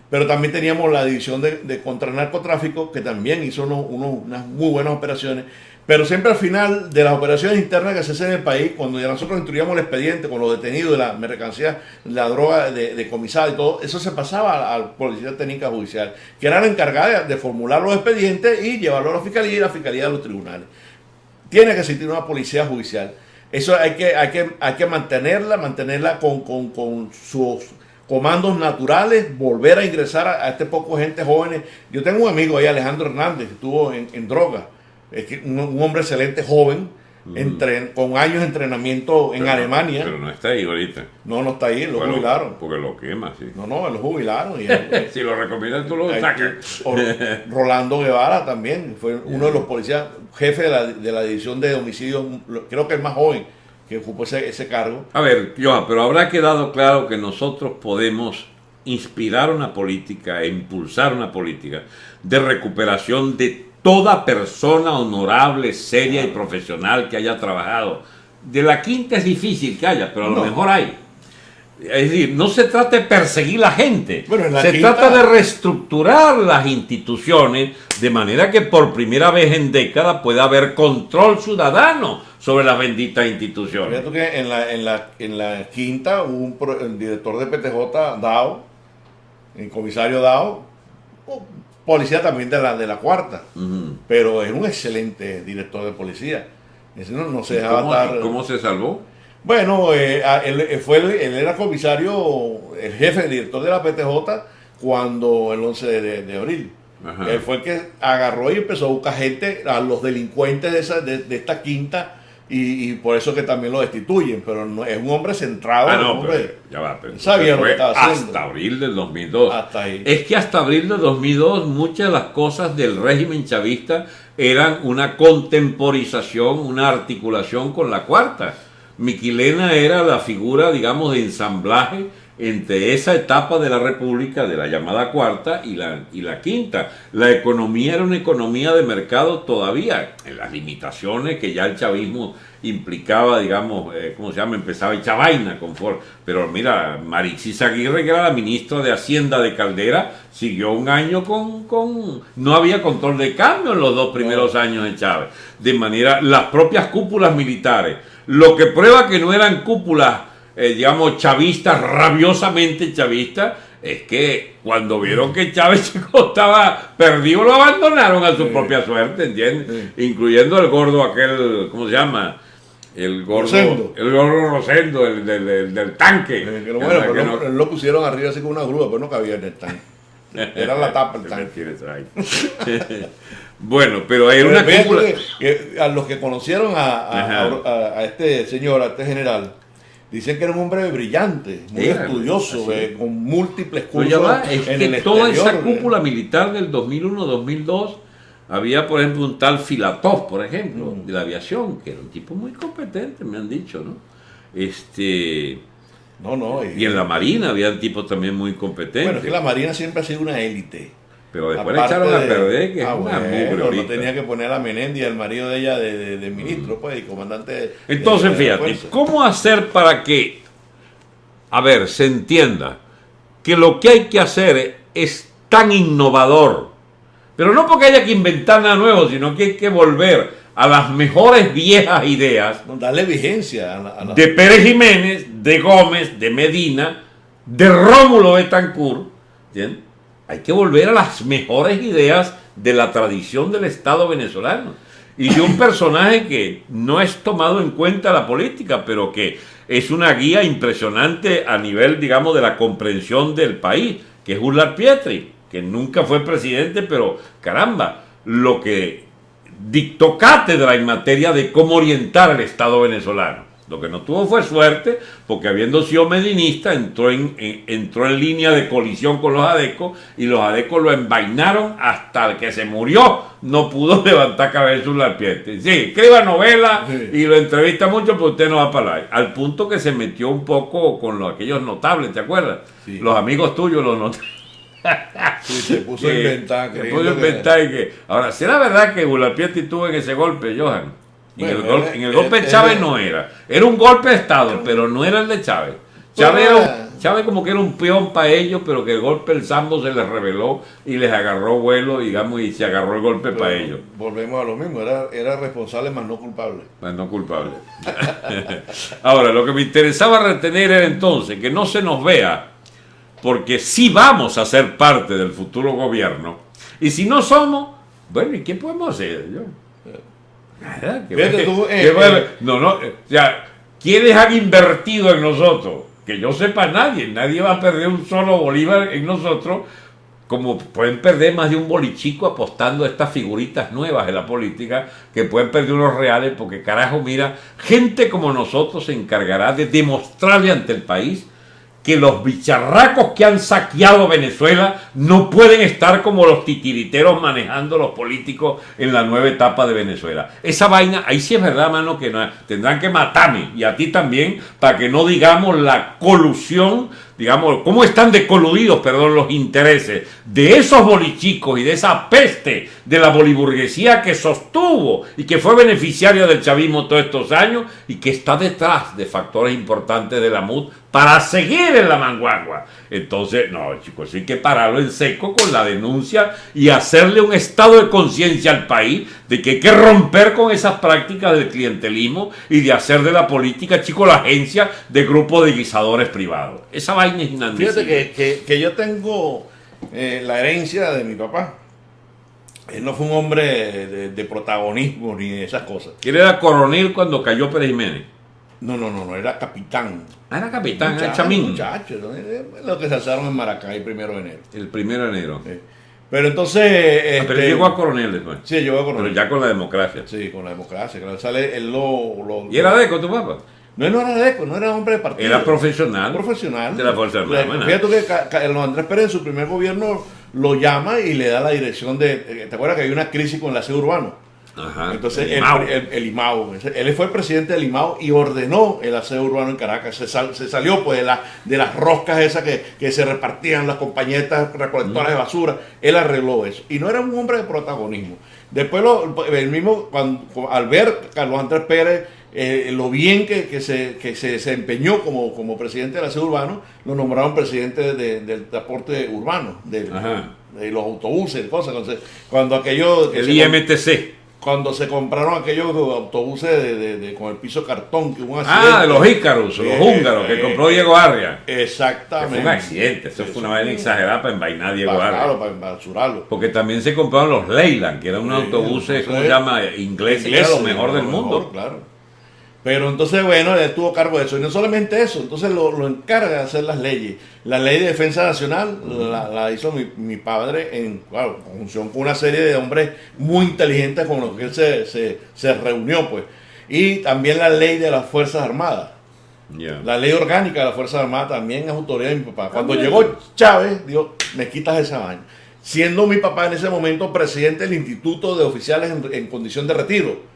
pero también teníamos la división de contranarcotráfico, que también hizo unas muy buenas operaciones, pero siempre al final de las operaciones internas que se hacen en el país, cuando ya nosotros instruíamos el expediente con los detenidos de la mercancía, la droga decomisada y todo, eso se pasaba a la Policía Técnica Judicial, que era la encargada de formular los expedientes y llevarlo a la Fiscalía y la Fiscalía a los tribunales. Tiene que existir una policía judicial. Eso hay que mantenerla con sus comandos naturales, volver a ingresar a este poco gente jóvenes. Yo tengo un amigo ahí, Alejandro Hernández, que estuvo en droga, un hombre excelente, joven, con años de entrenamiento en Alemania. Pero no está ahí ahorita. No está ahí, lo jubilaron. Porque lo quema, sí. No, lo jubilaron. Y si lo recomiendas, tú lo sacas. Rolando Guevara también, fue uno de los policías, jefe de la división de homicidios, creo que el más joven, que ocupó ese cargo. A ver, Johan, pero habrá quedado claro que nosotros podemos inspirar una política e impulsar una política de recuperación de toda persona honorable, seria y profesional que haya trabajado. De la quinta es difícil que haya, pero a lo mejor hay. Es decir, no se trata de perseguir a la gente, se trata de reestructurar las instituciones de manera que por primera vez en décadas pueda haber control ciudadano sobre las benditas instituciones. Fíjate que en la quinta hubo el director de PTJ, Dao, el comisario Dao, policía también de la cuarta, pero es un excelente director de policía. Ese no se dejaba estar. ¿Cómo se salvó? Bueno, él era comisario, el jefe, el director de la PTJ cuando el 11 de abril. Ajá. Él fue el que agarró y empezó a buscar gente, a los delincuentes de esta quinta, y por eso que también lo destituyen, pero no, es un hombre centrado. Ah, no, un hombre, pero ya va, pero sabía lo que estaba haciendo. hasta abril del 2002. Hasta ahí. Es que hasta abril del 2002 muchas de las cosas del régimen chavista eran una contemporización, una articulación con la cuarta. Miquilena era la figura, digamos, de ensamblaje entre esa etapa de la República, de la llamada cuarta, y la quinta. La economía era una economía de mercado todavía, en las limitaciones que ya el chavismo implicaba, digamos, ¿cómo se llama? Empezaba a echar vaina con Ford. Pero mira, Marixis Aguirre, que era la ministra de Hacienda de Caldera, siguió un año no había control de cambio en los 2 primeros años de Chávez. De manera, las propias cúpulas militares, lo que prueba que no eran cúpulas, digamos, chavistas, rabiosamente chavistas, es que cuando vieron que Chávez estaba perdido, lo abandonaron a su propia suerte, ¿entiendes? Incluyendo el gordo aquel, ¿cómo se llama? El gordo Rosendo, el del tanque. Pero lo pusieron arriba así con una grúa, pero no cabía en el tanque. Era la tapa el tanque. Bueno, pero hay una cúpula. Que a los que conocieron a este señor, a este general, dicen que era un hombre brillante, muy estudioso, con múltiples cursos en el exterior. Toda esa cúpula militar del 2001-2002, había, por ejemplo, un tal Filatov, por ejemplo, de la aviación, que era un tipo muy competente, me han dicho, ¿no? Y en la Marina había tipos también muy competentes. Bueno, es que la Marina siempre ha sido una élite. Pero después le echaron a perder, que es una mugre ahorita. No tenía que poner a Menéndez, el marido de ella, de ministro, pues, y comandante. Entonces, fíjate, ¿cómo hacer para que, a ver, se entienda que lo que hay que hacer es tan innovador? Pero no porque haya que inventar nada nuevo, sino que hay que volver a las mejores viejas ideas. Darle vigencia de Pérez Jiménez, de Gómez, de Medina, de Rómulo Betancourt, ¿entiendes? Hay que volver a las mejores ideas de la tradición del Estado venezolano y de un personaje que no es tomado en cuenta en la política, pero que es una guía impresionante a nivel, digamos, de la comprensión del país, que es Urlar Pietri, que nunca fue presidente, pero caramba, lo que dictó cátedra en materia de cómo orientar al Estado venezolano. Lo que no tuvo fue suerte, porque habiendo sido medinista, entró en línea de colisión con los adecos, y los adecos lo envainaron hasta el que se murió. No pudo levantar cabeza Urlar Pietri. Sí, escriba novela y lo entrevista mucho, pero usted no va para allá. Al punto que se metió un poco con aquellos notables, ¿te acuerdas? Sí. Los amigos tuyos, los notables. Sí, se puso a inventar. Ahora, ¿será verdad que Urlar Pietri tuvo en ese golpe, Johan? En el golpe de Chávez no era. Era un golpe de Estado, pero no era el de Chávez. Chávez como que era un peón para ellos, pero que el golpe del Sambo se les reveló y les agarró vuelo, digamos, y se agarró el golpe para ellos. Volvemos a lo mismo, era responsable más no culpable. Más no culpable. Ahora, lo que me interesaba retener era entonces que no se nos vea, porque sí vamos a ser parte del futuro gobierno, y si no somos, bueno, ¿y qué podemos hacer? Nada, ¿quiénes han invertido en nosotros? Que yo sepa, nadie va a perder un solo bolívar en nosotros, como pueden perder más de un bolichico apostando a estas figuritas nuevas de la política, que pueden perder unos reales, porque carajo, mira, gente como nosotros se encargará de demostrarle ante el país que los bicharracos que han saqueado Venezuela no pueden estar como los titiriteros manejando los políticos en la nueva etapa de Venezuela. Esa vaina, ahí sí es verdad, mano, que no, tendrán que matarme, y a ti también, para que no digamos la colusión, digamos, cómo están decoludidos, los intereses de esos bolichicos y de esa peste de la boliburguesía que sostuvo y que fue beneficiaria del chavismo todos estos años, y que está detrás de factores importantes de la MUD para seguir en la manguagua. Entonces, no, chicos, hay que pararlo en seco con la denuncia y hacerle un estado de conciencia al país de que hay que romper con esas prácticas del clientelismo y de hacer de la política, chicos, la agencia de grupos de guisadores privados. Esa vaina es inadmisible. Fíjate que yo tengo la herencia de mi papá. Él no fue un hombre de protagonismo ni de esas cosas. Él era coronel cuando cayó Pérez Jiménez. No, era capitán. Era capitán, era chamín. Muchachos, los que se alzaron en Maracay el 1 de enero. El 1 de enero. Pero entonces... Pero él llegó a coronel después. Sí, llegó a coronel. Pero ya con la democracia. Sí, con la democracia. Claro, sale, ¿Y era deco tu papá? No, no era deco, no era hombre de partido. Era profesional. Profesional. De la Fuerza Armada. Fíjate que Carlos Andrés Pérez en su primer gobierno lo llama y le da la dirección de... ¿Te acuerdas que hay una crisis con el aseo urbano? Ajá. Entonces el IMAU. Él fue el presidente del IMAU y ordenó el aseo urbano en Caracas. Se salió pues de las roscas esas que se repartían las compañetas recolectoras de basura. Él arregló eso. Y no era un hombre de protagonismo. Después el mismo, al ver Carlos Andrés Pérez lo bien que se desempeñó como presidente del aseo urbano, lo nombraron presidente del transporte urbano, de los autobuses, cosas. Entonces, cuando aquello... El IMTC. Cuando se compraron aquellos autobuses con el piso cartón, que hubo un accidente. Ah, de los ícaros, los húngaros, que compró Diego Arria. Exactamente. Que fue un accidente, eso fue una vaina exagerada para envainar a Diego Arria. Claro, para embasurarlo. Porque también se compraron los Leyland, que eran unos autobuses, ¿cómo se llama? Ingleses, que era lo mejor del mundo. Claro. Pero entonces, bueno, él tuvo cargo de eso. Y no solamente eso, entonces lo encarga de hacer las leyes. La ley de defensa nacional la hizo mi padre en conjunción con una serie de hombres muy inteligentes con los que él se reunió, pues. Y también la ley de las Fuerzas Armadas. Yeah. La ley orgánica de las Fuerzas Armadas también es autoridad de mi papá. Cuando llegó Chávez, dijo, me quitas esa vaina. Siendo mi papá en ese momento presidente del Instituto de Oficiales en Condición de Retiro.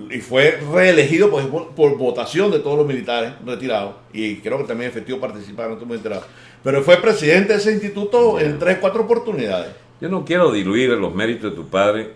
Y fue reelegido por votación de todos los militares retirados. Y creo que también efectivo participar, no estoy muy enterado. Pero fue presidente de ese instituto en 3-4 oportunidades. Yo no quiero diluir los méritos de tu padre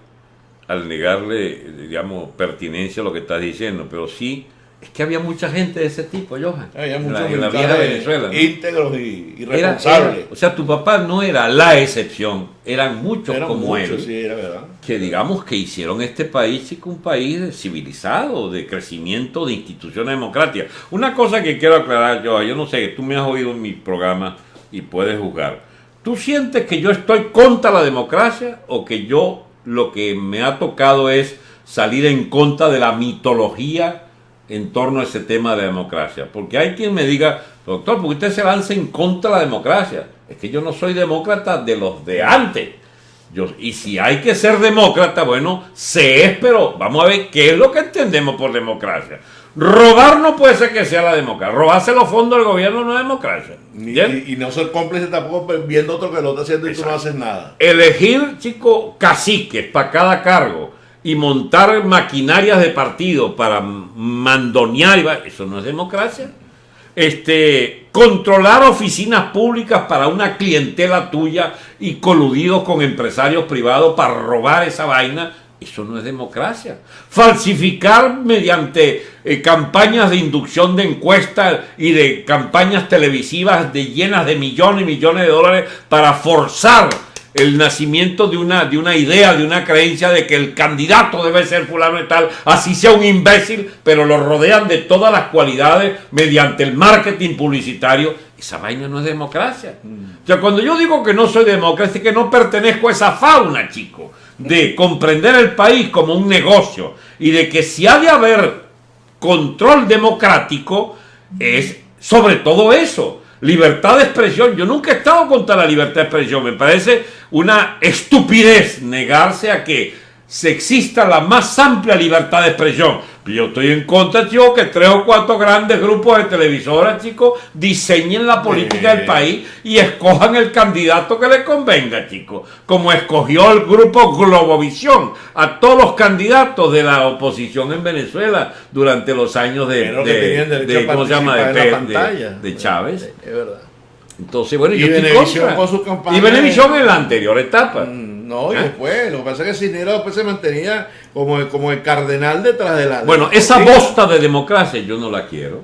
al negarle, digamos, pertinencia a lo que estás diciendo, pero sí, es que había mucha gente de ese tipo, Johan. Había muchos en la vieja Venezuela, ¿no? Íntegros y responsables. O sea, tu papá no era la excepción, eran muchos como él. Sí, era verdad. Que digamos que hicieron este país un país civilizado, de crecimiento de instituciones democráticas. Una cosa que quiero aclarar, yo no sé, tú me has oído en mi programa y puedes juzgar. ¿Tú sientes que yo estoy contra la democracia o que yo lo que me ha tocado es salir en contra de la mitología en torno a ese tema de la democracia? Porque hay quien me diga, doctor, ¿por qué usted se lanza en contra de la democracia? Es que yo no soy demócrata de los de antes. Y si hay que ser demócrata, bueno, se es, pero vamos a ver qué es lo que entendemos por democracia. Robar no puede ser que sea la democracia. Robarse los fondos del gobierno no es democracia. Y no ser cómplice tampoco viendo otro que lo está haciendo y tú no haces nada. Elegir, chicos, caciques para cada cargo y montar maquinarias de partido para mandonear, eso no es democracia. Controlar oficinas públicas para una clientela tuya y coludidos con empresarios privados para robar esa vaina, eso no es democracia. Falsificar mediante campañas de inducción de encuestas y de campañas televisivas llenas de millones y millones de dólares para forzar el nacimiento de una idea, de una creencia de que el candidato debe ser fulano y tal, así sea un imbécil, pero lo rodean de todas las cualidades mediante el marketing publicitario. Esa vaina no es democracia. O sea, cuando yo digo que no soy demócrata, es que no pertenezco a esa fauna, chico, de comprender el país como un negocio y de que si ha de haber control democrático, es sobre todo eso. Libertad de expresión. Yo nunca he estado contra la libertad de expresión. Me parece una estupidez negarse a que se exista la más amplia libertad de expresión. Yo estoy en contra, chicos, que 3 o 4 grandes grupos de televisoras, chicos, diseñen la política del país y escojan el candidato que les convenga, chicos. Como escogió el grupo Globovisión a todos los candidatos de la oposición en Venezuela durante los años de ¿cómo se llama? De Chávez. Es verdad. Entonces, bueno, y yo estoy Venevisión contra. con sus campañas. Y Venevisión en la anterior etapa. No, y después, lo que pasa es que Cisneros después se mantenía como el cardenal detrás de la... Bueno, esa bosta de democracia yo no la quiero.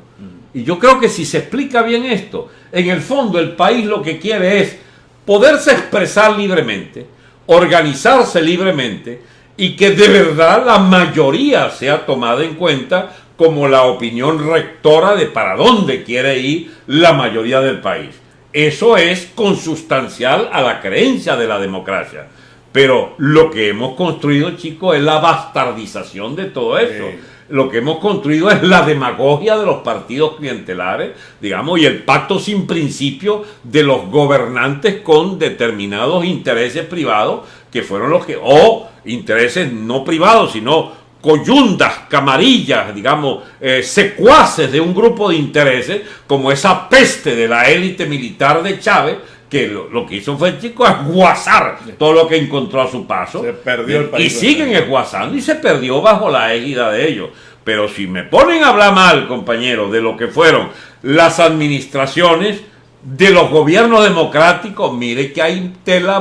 Y yo creo que si se explica bien esto, en el fondo el país lo que quiere es poderse expresar libremente, organizarse libremente y que de verdad la mayoría sea tomada en cuenta como la opinión rectora de para dónde quiere ir la mayoría del país. Eso es consustancial a la creencia de la democracia. Pero lo que hemos construido, chicos, es la bastardización de todo eso. Lo que hemos construido es la demagogia de los partidos clientelares, digamos, y el pacto sin principio de los gobernantes con determinados intereses privados, que fueron los que, o intereses no privados, sino coyundas, camarillas, digamos, secuaces de un grupo de intereses, como esa peste de la élite militar de Chávez, que lo que hizo fue el chico esguazar todo lo que encontró a su paso. Se perdió el país. Y siguen esguazando y se perdió bajo la égida de ellos. Pero si me ponen a hablar mal, compañeros, de lo que fueron las administraciones de los gobiernos democráticos, mire que hay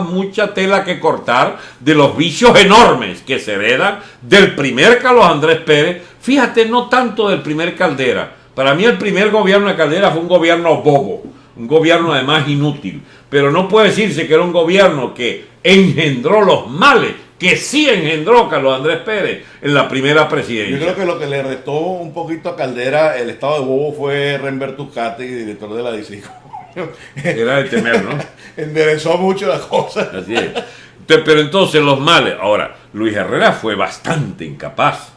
mucha tela que cortar de los vicios enormes que se heredan del primer Carlos Andrés Pérez. Fíjate, no tanto del primer Caldera. Para mí el primer gobierno de Caldera fue un gobierno bobo, un gobierno además inútil. Pero no puede decirse que era un gobierno que engendró los males que sí engendró Carlos Andrés Pérez en la primera presidencia. Yo creo que lo que le restó un poquito a Caldera el estado de bobo fue Renber Tuscate, director de la DICICO. Era de temer, ¿no? Enderezó mucho las cosas. Así es. Pero entonces los males. Ahora, Luis Herrera fue bastante incapaz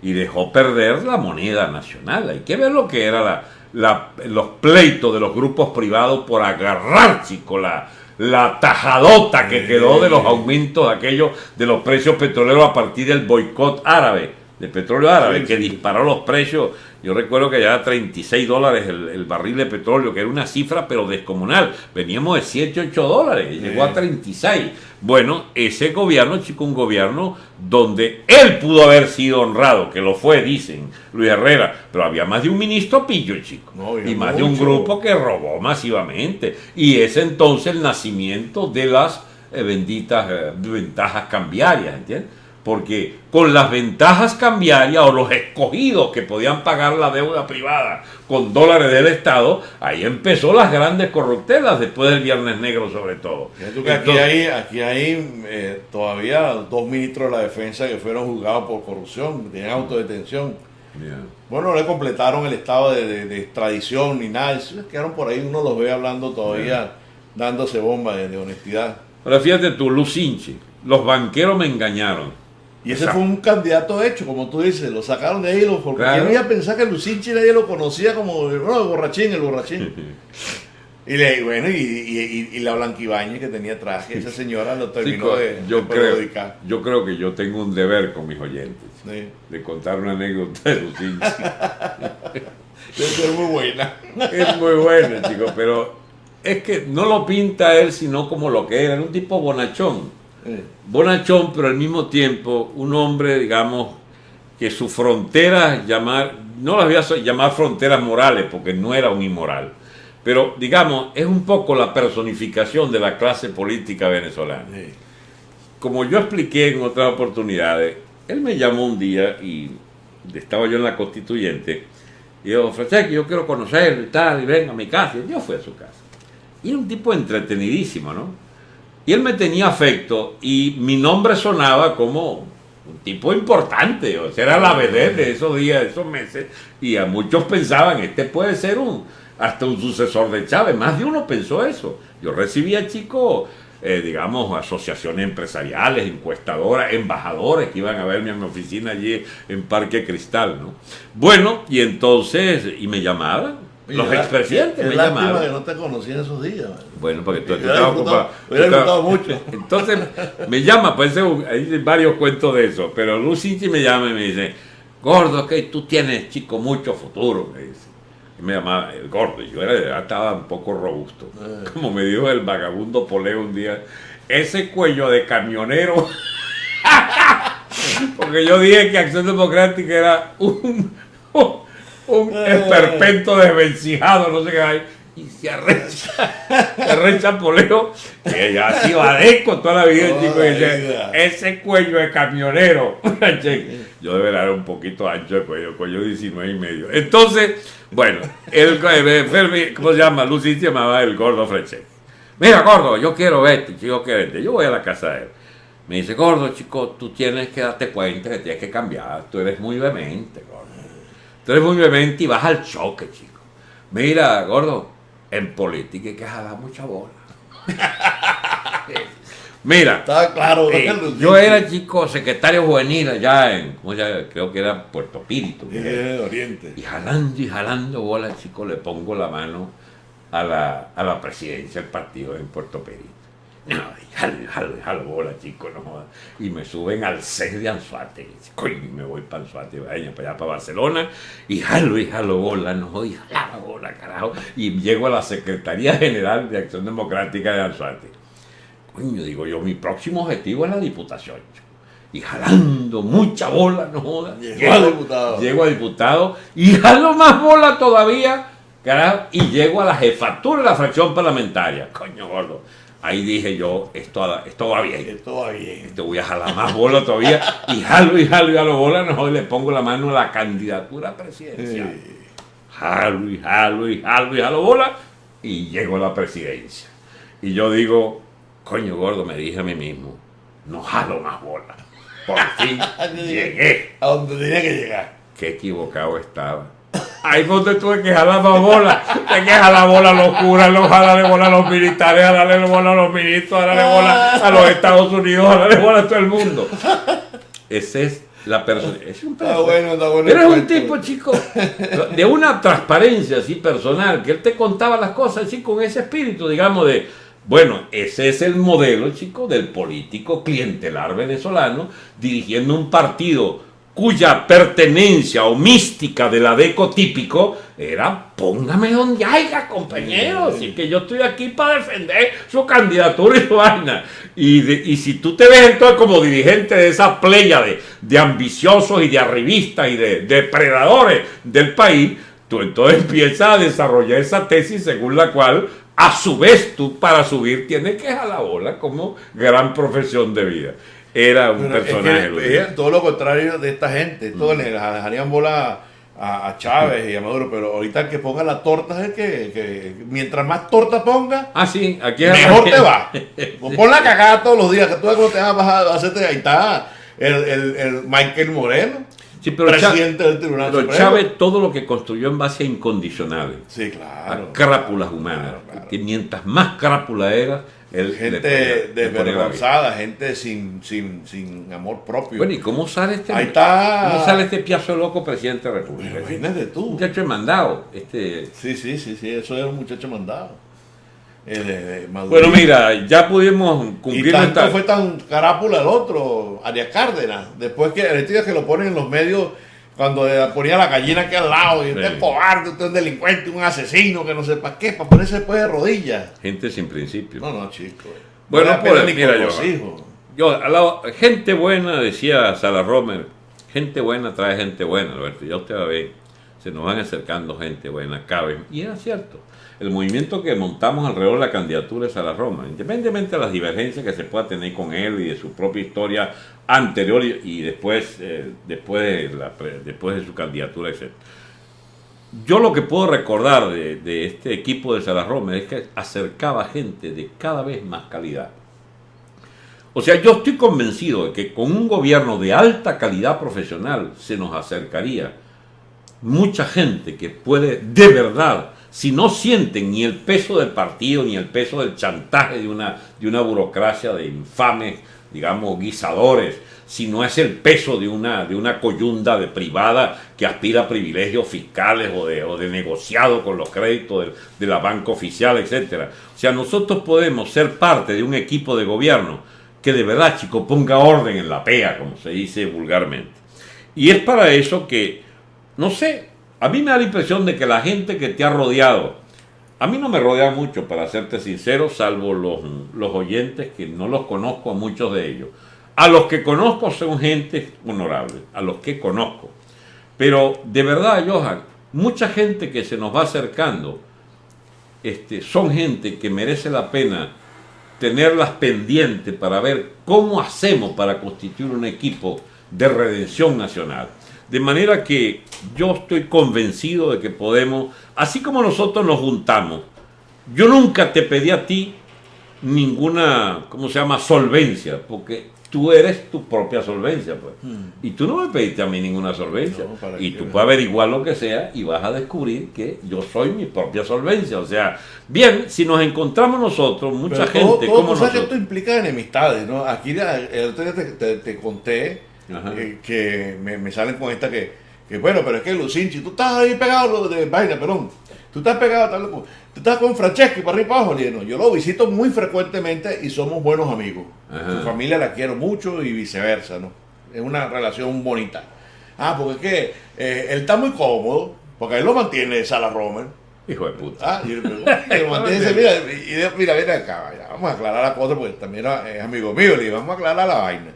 y dejó perder la moneda nacional. Hay que ver lo que era los pleitos de los grupos privados por agarrar, chico, la tajadota que quedó de los aumentos aquellos de los precios petroleros a partir del boicot árabe, del petróleo árabe, que disparó los precios. Yo recuerdo que ya era $36 el barril de petróleo, que era una cifra pero descomunal. Veníamos de 7, 8 dólares, llegó a 36. Bueno, ese gobierno, chico, un gobierno donde él pudo haber sido honrado, que lo fue, dicen, Luis Herrera, pero había más de un ministro pillo, chico, y más de un grupo que robó masivamente. Y es entonces el nacimiento de las benditas ventajas cambiarias, ¿entiendes? Porque con las ventajas cambiarias o los escogidos que podían pagar la deuda privada con dólares del Estado, ahí empezó las grandes corruptelas después del Viernes Negro sobre todo. Entonces, aquí hay todavía 2 ministros de la defensa que fueron juzgados por corrupción, tenían autodetención. Yeah. Bueno, no le completaron el estado de extradición ni nada, quedaron por ahí, uno los ve hablando todavía, dándose bomba de honestidad. Ahora fíjate tú, Lucinchi, los banqueros me engañaron. Y ese fue un candidato hecho, como tú dices, lo sacaron de ahí, porque claro. Yo iba a pensar que Lucinchi nadie lo conocía como el borrachín. Y la Blanquibañez que tenía traje, esa señora lo terminó yo creo que yo tengo un deber con mis oyentes, sí, de contar una anécdota de Lucinchi. Debe ser muy buena. Es muy buena, chicos, pero es que no lo pinta él sino como lo que era un tipo bonachón. Bonachón, pero al mismo tiempo un hombre, digamos, que sus fronteras no las voy a llamar fronteras morales, porque no era un inmoral, pero digamos, es un poco la personificación de la clase política venezolana. Como yo expliqué en otras oportunidades, él me llamó un día y estaba yo en la Constituyente y dijo, Francesco, yo quiero conocerlo y tal, y venga a mi casa. Y yo fui a su casa y era un tipo entretenidísimo, ¿no? Y él me tenía afecto y mi nombre sonaba como un tipo importante, o sea, era la vedette de esos días, de esos meses, y a muchos pensaban, este puede ser hasta un sucesor de Chávez, más de uno pensó eso. Yo recibía chicos, digamos, asociaciones empresariales, encuestadoras, embajadores que iban a verme en mi oficina allí en Parque Cristal, ¿no? Bueno, y entonces, y me llamaban. Los expresidentes me llamaron. Que no te conocí en esos días. Man. Bueno, porque tú estabas ocupado. Hubiera disfrutado mucho. Entonces me llama, pues hay varios cuentos de eso, pero Lucinchi me llama y me dice, gordo, que tú tienes, chico, mucho futuro, me dice. Y me llamaba el gordo, y yo estaba un poco robusto. Como me dijo el vagabundo Poleo un día, ese cuello de camionero. Porque yo dije que Acción Democrática era un esperpento desvencijado, no sé qué hay, y se arrecha Poleo, que ya ha sido adecco toda la vida, chico, y dice, ese cuello de camionero. Yo de verdad era un poquito ancho de cuello 19 y medio. Entonces, bueno, ¿cómo se llama? Lucy se llamaba el gordo Francesco. Mira, gordo, yo quiero verte, chico, yo voy a la casa de él. Me dice, gordo, chico, tú tienes que darte cuenta que tienes que cambiar, tú eres muy vehemente, gordo. Tú eres muy vehemente y vas al choque, chico. Mira, gordo, en política hay que jalar mucha bola. Mira, Estaba claro. yo era chico secretario juvenil allá en, creo que era Puerto Píritu. Oriente. Y jalando bola, chico, le pongo la mano a la presidencia del partido en Puerto Píritu. No, jalo bola, chico, no jodas. Y me suben al CES de Anzoátegui. Coño, me voy para Anzoátegui, para allá, para Barcelona, y jalo bola, no jodas, y jalaba bola, carajo. Y llego a la Secretaría General de Acción Democrática de Anzoátegui. Coño, digo yo, mi próximo objetivo es la diputación, chico. Y jalando mucha bola, no jodas. Llego a diputado y jalo más bola todavía, carajo, y llego a la jefatura de la fracción parlamentaria. Coño, gordo. Ahí dije yo, esto va bien. Esto va bien. Esto voy a jalar más bola todavía. Y jalo bola, no, y le pongo la mano a la candidatura presidencial. Sí. Jalo bola, y llego a la presidencia. Y yo digo, coño gordo, me dije a mí mismo, no jalo más bola. Por fin llegué. A donde tenía que llegar. Qué equivocado estaba. Ahí fue donde tuve que jalar más bola. Hay que jalar bola a los curas, jalarle bola a los militares, jalarle bola a los ministros, jalarle bola a los Estados Unidos, jalarle bola a todo el mundo. Ese es la persona. Es un está bueno. Pero es un tipo, chico, de una transparencia así personal, que él te contaba las cosas así con ese espíritu, digamos, de. Bueno, ese es el modelo, chico, del político clientelar venezolano dirigiendo un partido cuya pertenencia o mística del adeco típico era póngame donde haya, compañeros, y que yo estoy aquí para defender su candidatura y su vaina. Y si tú te ves entonces como dirigente de esa playa de ambiciosos y de arribistas y de depredadores del país, tú entonces empiezas a desarrollar esa tesis según la cual a su vez tú para subir tienes que jalar bola como gran profesión de vida. Era un personaje. Es todo lo contrario de esta gente. Todos le dejarían bola a Chávez y a Maduro, pero ahorita el que ponga las tortas es que mientras más torta ponga, sí, aquí mejor te va. Pon la cagada todos los días, que tú ves cómo te vas a hacerte. Ahí está el Michael Moreno. Sí, pero presidente del Tribunal Supremo. Chávez todo lo que construyó en base a incondicionales. Sí, claro. A crápulas humanas. Claro. Que mientras más crápula era, gente desvergonzada, gente sin amor propio. Bueno, ¿y cómo sale este? Ahí está. ¿Cómo sale este piazo loco presidente de la República? Imagínate tú. Un muchacho mandado. Sí, eso era un muchacho mandado. Bueno, mira, ya pudimos cumplir. Y tanto fue tan carápula el otro, Arias Cárdenas, después que el tío que lo ponen en los medios, cuando ponía la gallina aquí al lado, y usted es cobarde, usted es un delincuente, un asesino, que no sé para qué, para ponerse después de rodillas. Gente sin principio. No, chico. Bueno, pues mira, gente buena, decía Sara Romer, gente buena trae gente buena, Alberto, ya usted va a ver, se nos van acercando gente buena, caben, y era cierto. El movimiento que montamos alrededor de la candidatura de Sara Roma, independientemente de las divergencias que se pueda tener con él y de su propia historia anterior y después de su candidatura, etc. Yo lo que puedo recordar de este equipo de Sara Roma es que acercaba gente de cada vez más calidad. O sea, yo estoy convencido de que con un gobierno de alta calidad profesional se nos acercaría mucha gente que puede de verdad, si no sienten ni el peso del partido ni el peso del chantaje de una burocracia de infames, digamos, guisadores, si no es el peso de una coyunda de privada que aspira a privilegios fiscales o de negociado con los créditos de la banca oficial, etc. O sea, nosotros podemos ser parte de un equipo de gobierno que de verdad, chico, ponga orden en la pea, como se dice vulgarmente. Y es para eso que, no sé, a mí me da la impresión de que la gente que te ha rodeado, a mí no me rodea mucho, para serte sincero, salvo los oyentes que no los conozco a muchos de ellos. A los que conozco son gente honorable, a los que conozco. Pero de verdad, Johan, mucha gente que se nos va acercando, son gente que merece la pena tenerlas pendientes para ver cómo hacemos para constituir un equipo de redención nacional. De manera que yo estoy convencido de que podemos, así como nosotros nos juntamos, yo nunca te pedí a ti ninguna, solvencia, porque tú eres tu propia solvencia, pues. Y tú no me pediste a mí ninguna solvencia. No, y tú puedes averiguar lo que sea y vas a descubrir que yo soy mi propia solvencia. O sea, bien, si nos encontramos nosotros, mucha pero gente todo, como tú sabes que nosotros. esto implica enemistades, ¿no? Aquí el otro día te conté que me salen con esta que bueno, pero es que Lucinchi, tú estás ahí pegado de vaina, perdón. Tú estás pegado, tú estás con Franceschi para arriba y para abajo, Lieno. Yo lo visito muy frecuentemente y somos buenos amigos. Su familia la quiero mucho y viceversa, ¿no? Es una relación bonita. Porque es que él está muy cómodo, porque él lo mantiene Sala Romer. Hijo de puta. Y lo mantiene, mira, ven acá, vaya, vamos a aclarar la cosa, porque también es amigo mío, le digo, vamos a aclarar la vaina.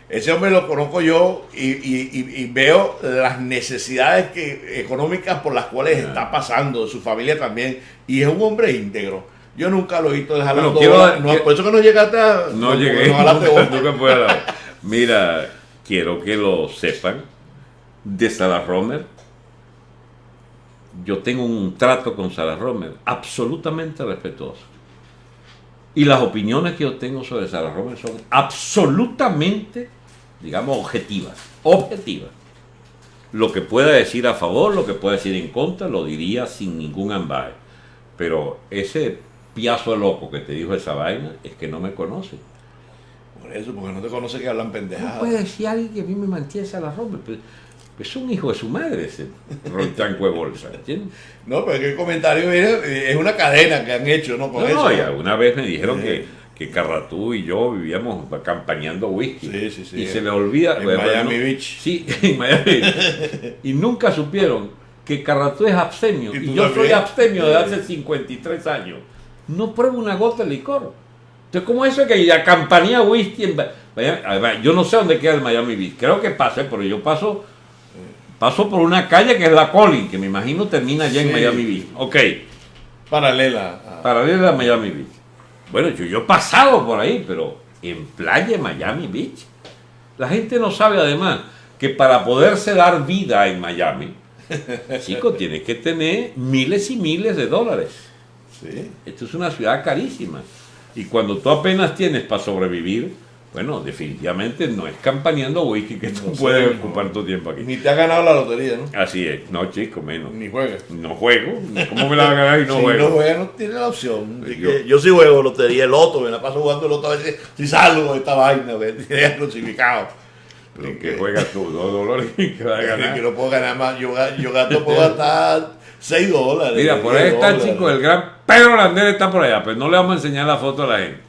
Ese hombre lo conozco yo y veo las necesidades económicas por las cuales está pasando, su familia también, y es un hombre íntegro. Yo nunca lo he visto dejar las dólares. Por eso que no llegaste a... No llegué. Nunca pude hablar. Mira, quiero que lo sepan, de Sala Romer, yo tengo un trato con Sala Romer absolutamente respetuoso. Y las opiniones que yo tengo sobre Sala Romer son absolutamente, digamos, objetivas. Objetivas. Lo que pueda decir a favor, lo que pueda decir en contra, lo diría sin ningún ambaje. Pero ese piazo loco que te dijo esa vaina es que no me conoce. Por eso, porque no te conoce que hablan pendejadas. No puede decir alguien que a mí me mantiene Sala Romer. Es un hijo de su madre ese Roltranco de bolsa, ¿entiendes? No, pero es que el comentario es una cadena que han hecho, ¿no? Con eso. No, ya una vez me dijeron que Carratú y yo vivíamos campañando whisky. Sí. Y se le olvida. En Miami Beach. Sí, en Miami Beach. Y nunca supieron que Carratú es abstemio. Y yo soy abstemio de hace 53 años. No pruebo una gota de licor. Entonces, ¿cómo es eso que la campanía whisky en Miami? Yo no sé dónde queda el Miami Beach. Creo que pasé, pero yo paso por una calle que es la Collins, que me imagino termina allá en Miami Beach. Ok. Paralela a Miami Beach. Bueno, yo he pasado por ahí, pero en playa Miami Beach. La gente no sabe además que para poderse dar vida en Miami, chico, tienes que tener miles y miles de dólares. Sí. Esto es una ciudad carísima. Y cuando tú apenas tienes para sobrevivir, bueno, definitivamente no es campaneando whisky que tú puedes ocupar tu tiempo aquí. Ni te ha ganado la lotería, ¿no? Así es. No, chico, menos. Ni juegas. No juego. ¿Cómo me la van a ganar y no si juego? no juega, no tiene la opción. Yo sí juego lotería, el loto, me la paso jugando el loto a veces. Si salgo de esta vaina, tiene crucificado. ¿Pero qué juegas tú? $2 que vas a ganar? Que no puedo ganar más. Yo gasto, puedo gastar $6. Mira, por ahí está el chico, el gran Pedro Lander está por allá, pero no le vamos a enseñar la foto a la gente.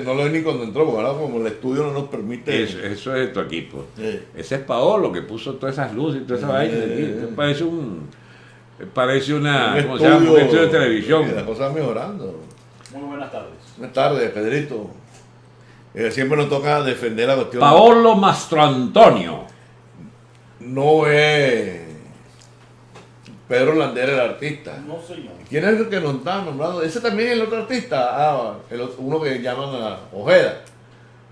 No lo vi ni cuando entró, porque ahora como el estudio no nos permite. Eso es tu equipo. Ese es Paolo que puso todas esas luces y toda esa vaina aquí. Parece una, ¿cómo se llama? Un estudio de televisión. La cosa va mejorando. Muy buenas tardes. Buenas tardes, Pedrito. Siempre nos toca defender la cuestión. Paolo Mastro Antonio. No es Pedro Lander el artista. No, señor. ¿Quién es el que nos está nombrando? Ese también es el otro artista. Uno que llaman a Ojeda.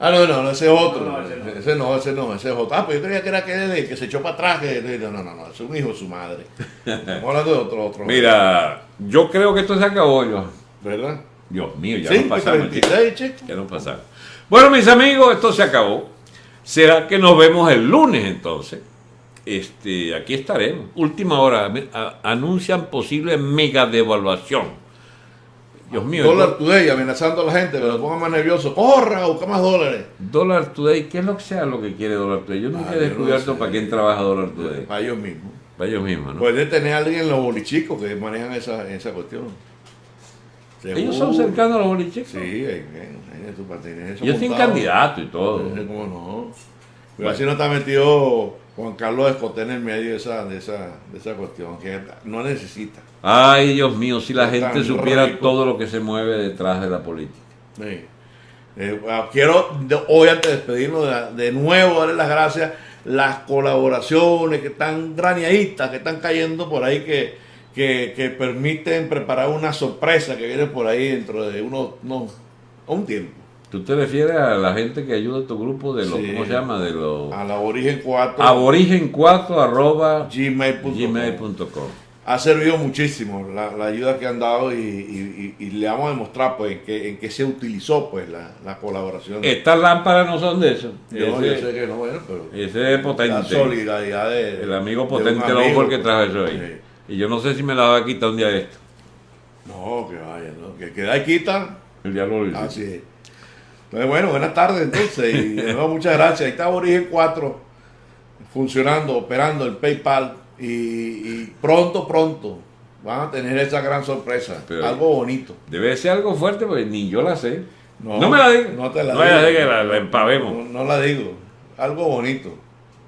No, ese es otro. Ese no, ese es otro. Pues yo creía que era aquel que se echó para atrás. No, ese es un hijo de su madre. Estamos hablando de otro. Mira, yo creo que esto se acabó, ¿verdad? Dios mío, ya Sí, nos pasamos. 33, chico. Ya nos pasamos. Bueno, mis amigos, esto se acabó. Será que nos vemos el lunes entonces. Aquí estaremos. Última hora. Anuncian posible mega devaluación. Dios mío. Dollar Today amenazando a la gente, que lo ponga más nervioso. ¡Corra! Busca más dólares. Dollar Today, ¿qué es lo que sea lo que quiere Dollar Today? Yo nunca he descubierto para quién trabaja Dollar Today. Para ellos mismos. Para ellos mismos, ¿no? Puede tener a alguien en los bolichicos que manejan esa cuestión. Ellos son cercanos a los bolichicos. Sí, ellos tienen candidato y todo. ¿Cómo no? Pero así no está metido Juan Carlos Escoté en el medio de esa cuestión, que no necesita. Ay, Dios mío, si la Es gente tan supiera rico. todo lo que se mueve detrás de la política. Sí. Quiero hoy, antes de despedirnos, de nuevo darle las gracias, las colaboraciones que están graneaditas, que están cayendo por ahí, que permiten preparar una sorpresa que viene por ahí dentro de un tiempo. ¿Tú te refieres a la gente que ayuda a tu grupo de los, Sí. ¿cómo se llama? De los A la Origen 4 aborigen4 @ gmail.com. gmail.com. ha servido muchísimo la ayuda que han dado y le vamos a demostrar pues en qué se utilizó pues la colaboración. Estas lámparas no son de eso. Yo sé que no, bueno, pero ese es potente. la solidaridad el amigo potente lo fue el que trajo eso ahí. Sí. Y yo no sé si me la va a quitar un día de esto. No, que vaya, ¿no? Que da y quita. El diablo lo dice. Así es. Entonces, bueno, buenas tardes entonces. Y de nuevo, muchas gracias. Ahí está Origen 4 funcionando, operando el PayPal. Y pronto van a tener esa gran sorpresa. Pero algo bonito. Debe ser algo fuerte porque ni yo la sé. No me la digo. No te la digo. No que la empavemos. No la digo. Algo bonito.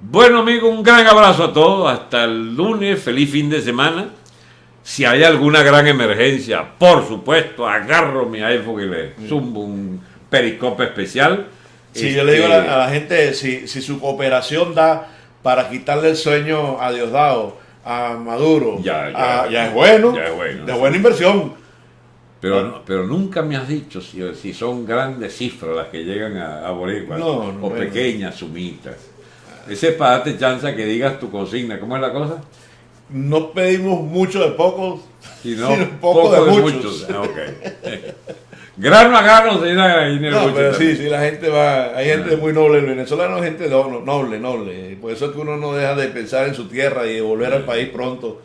Bueno, amigos, un gran abrazo a todos. Hasta el lunes. Feliz fin de semana. Si hay alguna gran emergencia, por supuesto, agarro mi iPhone y le zumbo un periscope especial. Sí, yo le digo a la gente, si su cooperación da para quitarle el sueño a Diosdado, a Maduro, ya es bueno, de buena inversión. Pero nunca me has dicho si son grandes cifras las que llegan a Boricua o pequeñas sumitas. Ese es para darte chance que digas tu consigna. ¿Cómo es la cosa? No pedimos mucho de pocos, sino poco de muchos. Okay. Grano a grano se irá dinero. No, pero sí, la gente va. Hay gente muy noble. El venezolano es gente noble. Por eso es que uno no deja de pensar en su tierra y de volver al país pronto.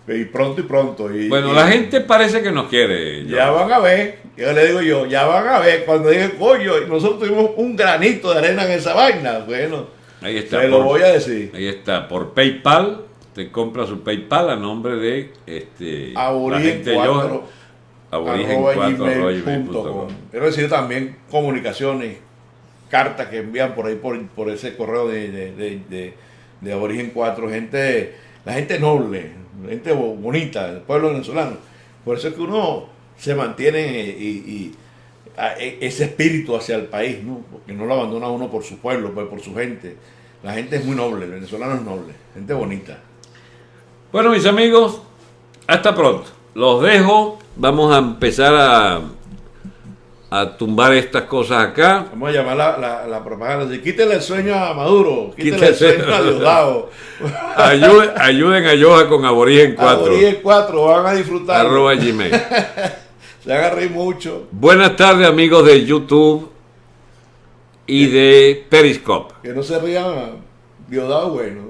Y pronto. Bueno, la gente parece que nos quiere. Ya van a ver. Yo le digo ya van a ver. Cuando digan, coño, nosotros tuvimos un granito de arena en esa vaina. Bueno, ahí está. Te lo voy a decir. Ahí está. Por PayPal. Te compra su PayPal a nombre de Aborigen 4 aborigen4@gmail.com. Quiero decir también comunicaciones, cartas que envían por ahí por ese correo de Aborigen 4, la gente noble, gente bonita, el pueblo venezolano. Por eso es que uno se mantiene ese espíritu hacia el país, ¿no? Porque no lo abandona uno por su pueblo, pues por su gente. La gente es muy noble, el venezolano es noble, gente bonita. Bueno, mis amigos, hasta pronto. Los dejo. Vamos a empezar a tumbar estas cosas acá. Vamos a llamar la propaganda. Quítele el sueño a Maduro. Quítele el sueño a Diosdado. Ayuden a Yoja con Aborigen 4. Aborigen 4, van a disfrutar. @gmail. Se haga reír mucho. Buenas tardes, amigos de YouTube y de Periscope. Que no se rían, Diosdado bueno.